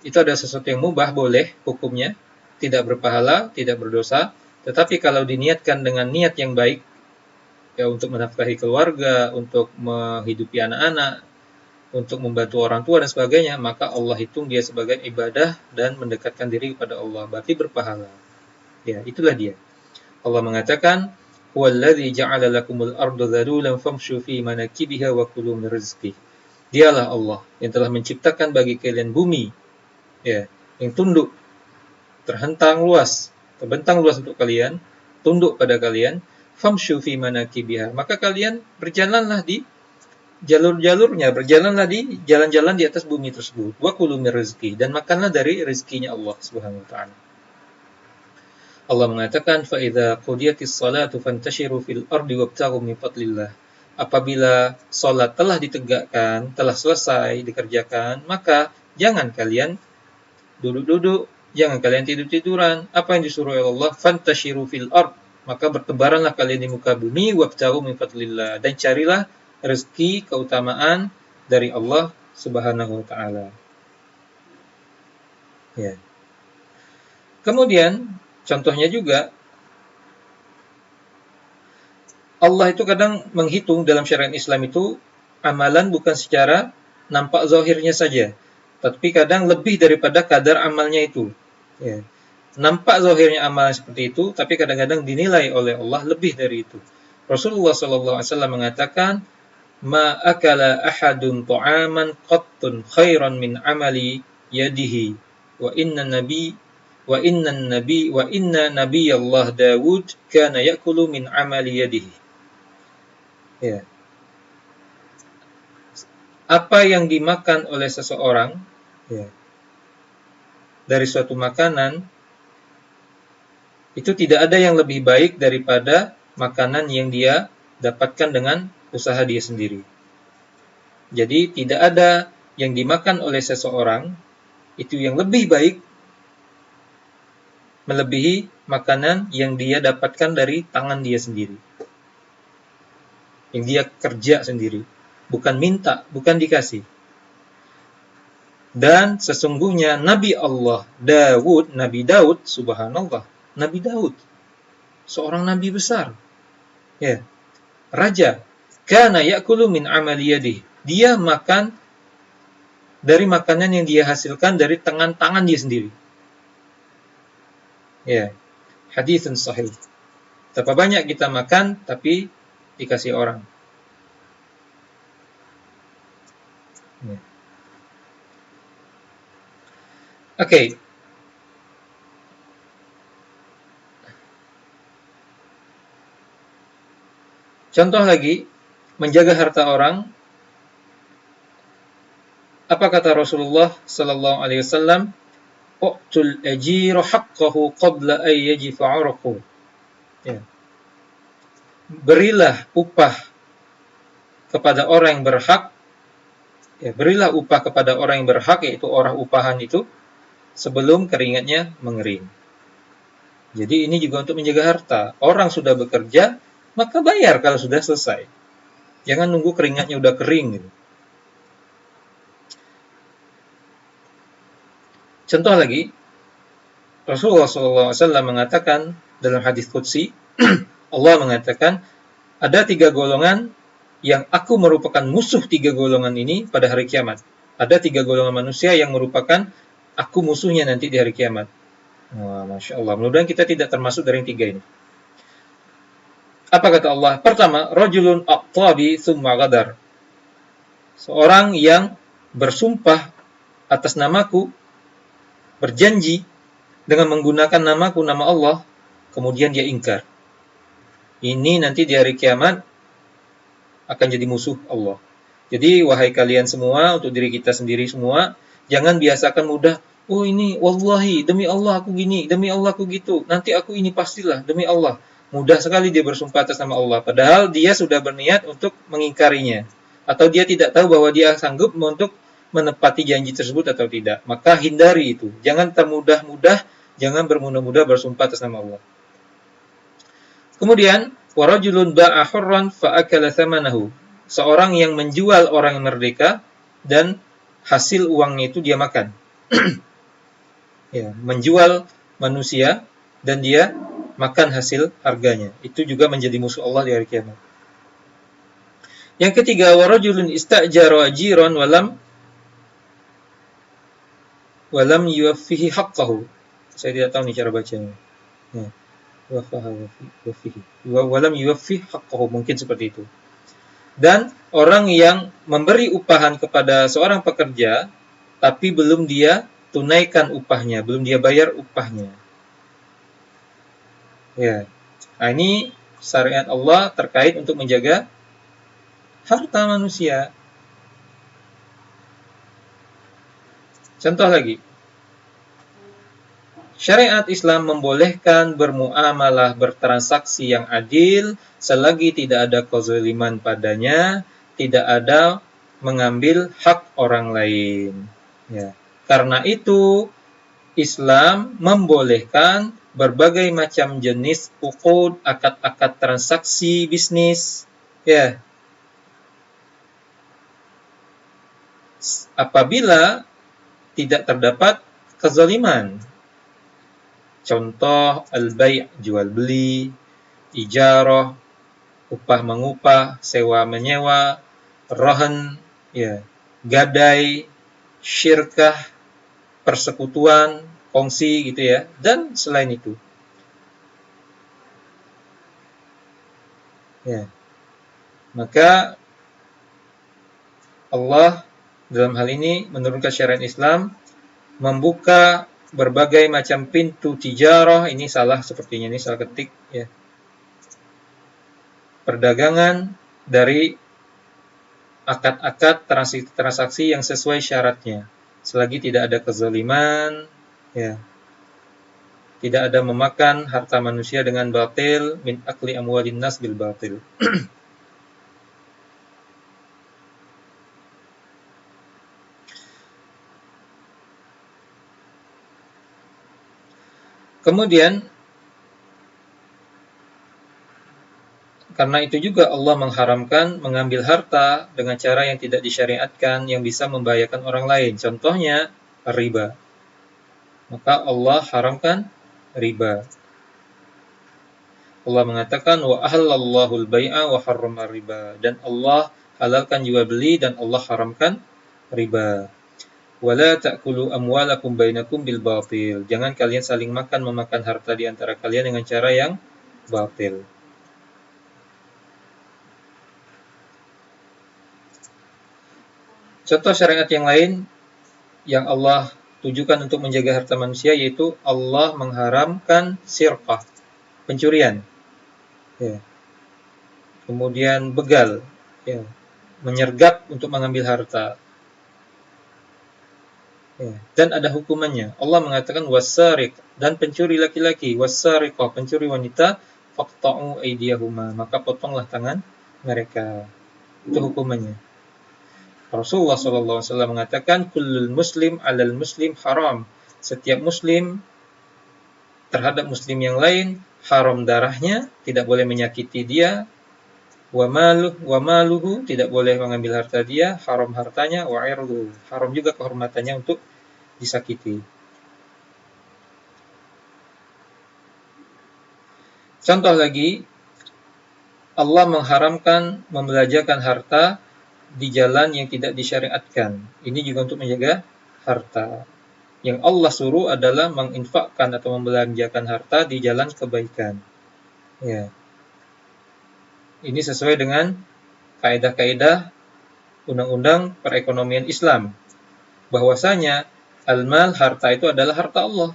itu adalah sesuatu yang mubah, boleh hukumnya, tidak berpahala, tidak berdosa, tetapi kalau diniatkan dengan niat yang baik ya untuk menafkahi keluarga, untuk menghidupi anak-anak, untuk membantu orang tua dan sebagainya, maka Allah hitung dia sebagai ibadah dan mendekatkan diri kepada Allah, berarti berpahala. Ya, itulah dia. Allah mengatakan, "Huwallazi ja'ala lakumul arda dhalulan famshu fi manakibiha wa kulu min rizqih." Dialah Allah yang telah menciptakan bagi kalian bumi, ya, yang tunduk, terhentang luas, terbentang luas untuk kalian, tunduk pada kalian, famshu fi manakibiha. Maka kalian berjalanlah di jalur-jalurnya, berjalanlah di jalan-jalan di atas bumi tersebut. Wa kulu min rizqi, dan makanlah dari rezekinya Allah Subhanahu wa taala. Allah mengatakan fa idza qudiyatis salatu fantashiru fil ardi wabtaghu min fadlillah. Apabila salat telah ditegakkan, telah selesai dikerjakan, maka jangan kalian duduk-duduk, jangan kalian tidur-tiduran. Apa yang disuruh oleh Allah? Fantashiru fil ard. Maka bertebaranlah kalian di muka bumi, wabtaghu min fadlillah, dan carilah rezeki keutamaan dari Allah Subhanahu wa taala. Ya. Kemudian contohnya juga Allah itu kadang menghitung dalam syariat Islam itu amalan bukan secara nampak zahirnya saja, tapi kadang lebih daripada kadar amalnya itu. Ya. Nampak zahirnya amalan seperti itu, tapi kadang-kadang dinilai oleh Allah lebih dari itu. Rasulullah SAW mengatakan, "Ma akala ahadun ta'aman qattun khairan min amali yadihi wa inna nabiyallah Dawud kana ya'kulu min amali yadihi." Ya. Apa yang dimakan oleh seseorang ya, dari suatu makanan itu tidak ada yang lebih baik daripada makanan yang dia dapatkan dengan usaha dia sendiri. Jadi tidak ada yang dimakan oleh seseorang itu yang lebih baik melebihi makanan yang dia dapatkan dari tangan dia sendiri, yang dia kerja sendiri, bukan minta, bukan dikasih. Dan sesungguhnya Nabi Allah Dawud, Nabi Daud, subhanallah, Nabi Daud, seorang nabi besar, ya, raja, kana ya'kulu min amali yadihi. Dia makan dari makanan yang dia hasilkan dari tangan dia sendiri. Ya, haditsun sahih. Betapa banyak kita makan tapi dikasih orang. Ya. Oke. Contoh lagi, menjaga harta orang. Apa kata Rasulullah sallallahu alaihi wasallam? U'tul ajira haqqahu qabla an yajifa 'araqu. Ya. Berilah upah kepada orang yang berhak Ya, berilah upah kepada orang yang berhak, yaitu orang upahan itu, sebelum keringatnya mengering. Jadi ini juga untuk menjaga harta. Orang sudah bekerja, maka bayar kalau sudah selesai. Jangan nunggu keringatnya udah kering gitu. Contoh lagi, Rasulullah SAW mengatakan dalam hadis qudsi, Allah mengatakan, ada 3 golongan yang aku merupakan musuh 3 golongan ini pada hari kiamat. Ada 3 golongan manusia yang merupakan aku musuhnya nanti di hari kiamat. Wah, Masya Allah. Mudah-mudahan kita tidak termasuk dari yang 3 ini. Apa kata Allah? Pertama, rajulun aqtabi thumma ghadar. Seorang yang bersumpah atas namaku, berjanji dengan menggunakan namaku, nama Allah, kemudian dia ingkar. Ini nanti di hari kiamat akan jadi musuh Allah. Jadi wahai kalian semua, untuk diri kita sendiri semua, jangan biasakan mudah, oh ini wallahi, demi Allah aku gini, demi Allah aku gitu, nanti aku ini pastilah, demi Allah. Mudah sekali dia bersumpah atas nama Allah, padahal dia sudah berniat untuk mengingkarinya. Atau dia tidak tahu bahwa dia sanggup untuk menepati janji tersebut atau tidak. Maka hindari itu. Jangan termudah-mudah, jangan bermudah-mudah bersumpah atas nama Allah. Kemudian, warajulun ba'a hurran fa'akala thamanahu. Seorang yang menjual orang yang merdeka dan hasil uangnya itu dia makan. Ya, menjual manusia dan dia makan hasil harganya. Itu juga menjadi musuh Allah di hari kiamat. Yang ketiga, warajulun istajara ajiran walam yuwaffihi haqqahu. Saya tidak tahu nih cara bacanya. Ya. Walam yuwaffi haqqahu, mungkin seperti itu. Dan orang yang memberi upahan kepada seorang pekerja tapi belum dia tunaikan upahnya, belum dia bayar upahnya. Ya. Nah, ini syariat Allah terkait untuk menjaga harta manusia. Contoh lagi. Syariat Islam membolehkan bermuamalah, bertransaksi yang adil selagi tidak ada kezaliman padanya, tidak ada mengambil hak orang lain. Ya. Karena itu Islam membolehkan berbagai macam jenis uqud, akad-akad transaksi bisnis, ya. Apabila tidak terdapat kezaliman. Contoh al-bai', jual beli, ijarah, upah mengupah, sewa menyewa, rahan, ya, gadai, syirkah, persekutuan, kongsi gitu ya, dan selain itu. Ya. Maka Allah dalam hal ini menurunkan syariat Islam membuka berbagai macam pintu tijarah. Ini salah sepertinya, ini salah ketik ya. Perdagangan dari akad-akad transaksi yang sesuai syaratnya, selagi tidak ada kezaliman, ya. Tidak ada memakan harta manusia dengan batil, min akli amwalin nas bil batil. Kemudian karena itu juga Allah mengharamkan mengambil harta dengan cara yang tidak disyariatkan yang bisa membahayakan orang lain. Contohnya riba. Maka Allah haramkan riba. Allah mengatakan wa ahallallahu al-bai'a wa harrama riba, dan Allah halalkan jual beli dan Allah haramkan riba. Wala ta'kulu amwalakum bainakum bil batil. Jangan kalian saling memakan harta di antara kalian dengan cara yang batil. Contoh syariat yang lain yang Allah tujukan untuk menjaga harta manusia, yaitu Allah mengharamkan sirqah, pencurian. Ya. Kemudian begal, ya. Menyergap untuk mengambil harta. Ya. Dan ada hukumannya. Allah mengatakan wasariq, dan pencuri laki-laki, wasariqah, pencuri wanita, faqta'u aydiyahuma, maka potonglah tangan mereka. Itu hukumannya. Rasulullah SAW mengatakan, kullul muslim alal muslim haram. Setiap muslim terhadap muslim yang lain haram darahnya, tidak boleh menyakiti dia, wa maluhu, tidak boleh mengambil harta dia, haram hartanya, wa irduhu, haram juga kehormatannya untuk disakiti. Contoh lagi, Allah mengharamkan membelanjakan harta di jalan yang tidak disyariatkan. Ini juga untuk menjaga harta. Yang Allah suruh adalah menginfakkan atau membelanjakan harta di jalan kebaikan. Ya. Ini sesuai dengan kaidah-kaidah undang-undang perekonomian Islam. Bahwasanya al-mal, harta itu adalah harta Allah.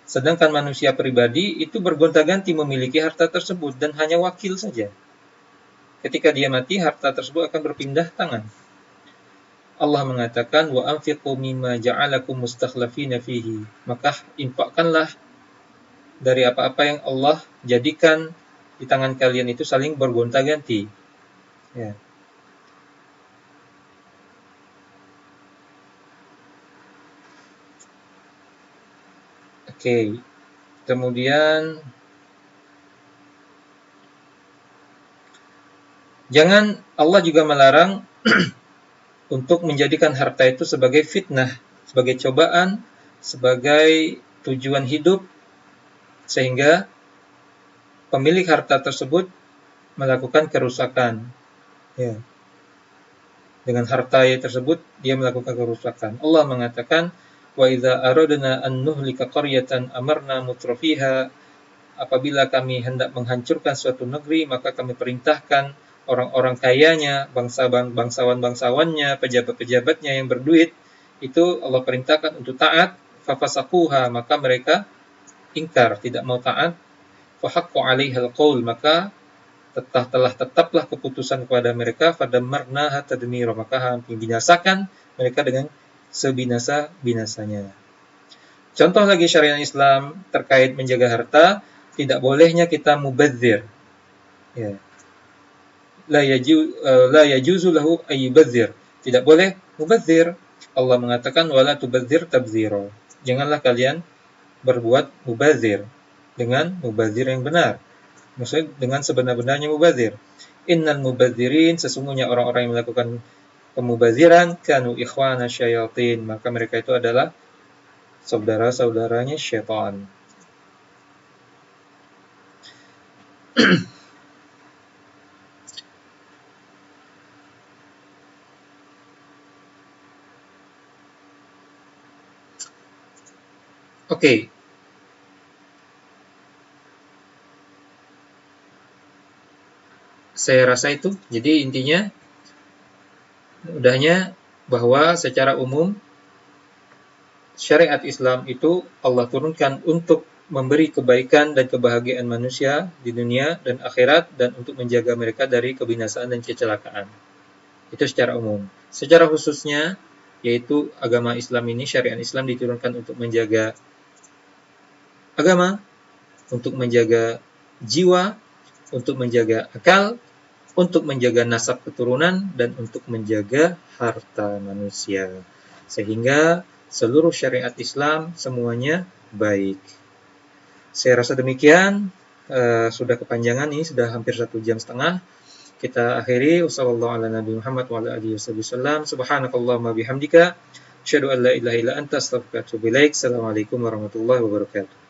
Sedangkan manusia pribadi itu bergonta-ganti memiliki harta tersebut dan hanya wakil saja. Ketika dia mati, harta tersebut akan berpindah tangan. Allah mengatakan, wa anfiqu mimma ja'alakum mustakhlafina fihi. Maka infakkanlah dari apa-apa yang Allah jadikan di tangan kalian itu saling bergonta-ganti. Ya. Oke. Kemudian jangan, Allah juga melarang untuk menjadikan harta itu sebagai fitnah, sebagai cobaan, sebagai tujuan hidup, sehingga pemilik harta tersebut melakukan kerusakan. Ya. Dengan harta tersebut dia melakukan kerusakan. Allah mengatakan, wa idza aradna an nuhlika qaryatan amarna mutrafiha, apabila kami hendak menghancurkan suatu negeri, maka kami perintahkan orang-orang kayanya, bangsawan-bangsawannya, pejabat-pejabatnya yang berduit, itu Allah perintahkan untuk taat, fafasaquha, maka mereka ingkar, tidak mau taat, fahaqqu 'alaihal qaul, maka tetaplah keputusan kepada mereka, fadammarnaha tadmira, maka binasakan mereka dengan sebinasa-binasanya. Contoh lagi syariat Islam terkait menjaga harta, tidak bolehnya kita mubadzir. Ya. La yajuzu lahu ayyubadzir. Tidak boleh mubadzir. Allah mengatakan wala tubadzir tabdzira. Janganlah kalian berbuat mubadzir dengan mubadzir yang benar. Maksudnya dengan sebenar-benarnya mubadzir. Innal mubadzirin, sesungguhnya orang-orang yang melakukan pemubadziran, kanu ikhwana syayatin, maka mereka itu adalah saudara-saudaranya syaitan. Oke. Saya rasa itu. Jadi intinya mudahnya bahwa secara umum syariat Islam itu Allah turunkan untuk memberi kebaikan dan kebahagiaan manusia di dunia dan akhirat, dan untuk menjaga mereka dari kebinasaan dan kecelakaan. Itu secara umum. Secara khususnya, yaitu agama Islam ini, syariat Islam diturunkan untuk menjaga agama, untuk menjaga jiwa, untuk menjaga akal, untuk menjaga nasab keturunan, dan untuk menjaga harta manusia. Sehingga seluruh syariat Islam semuanya baik. Saya rasa demikian. Sudah kepanjangan nih, sudah hampir 1,5 jam. Kita akhiri. Wassalamualaikum warahmatullahi wabarakatuh. Subhanakallahumma bihamdika, asyhadu an la ilaha illa anta, astaghfiruka wa atubu ilaik. Assalamualaikum warahmatullahi wabarakatuh.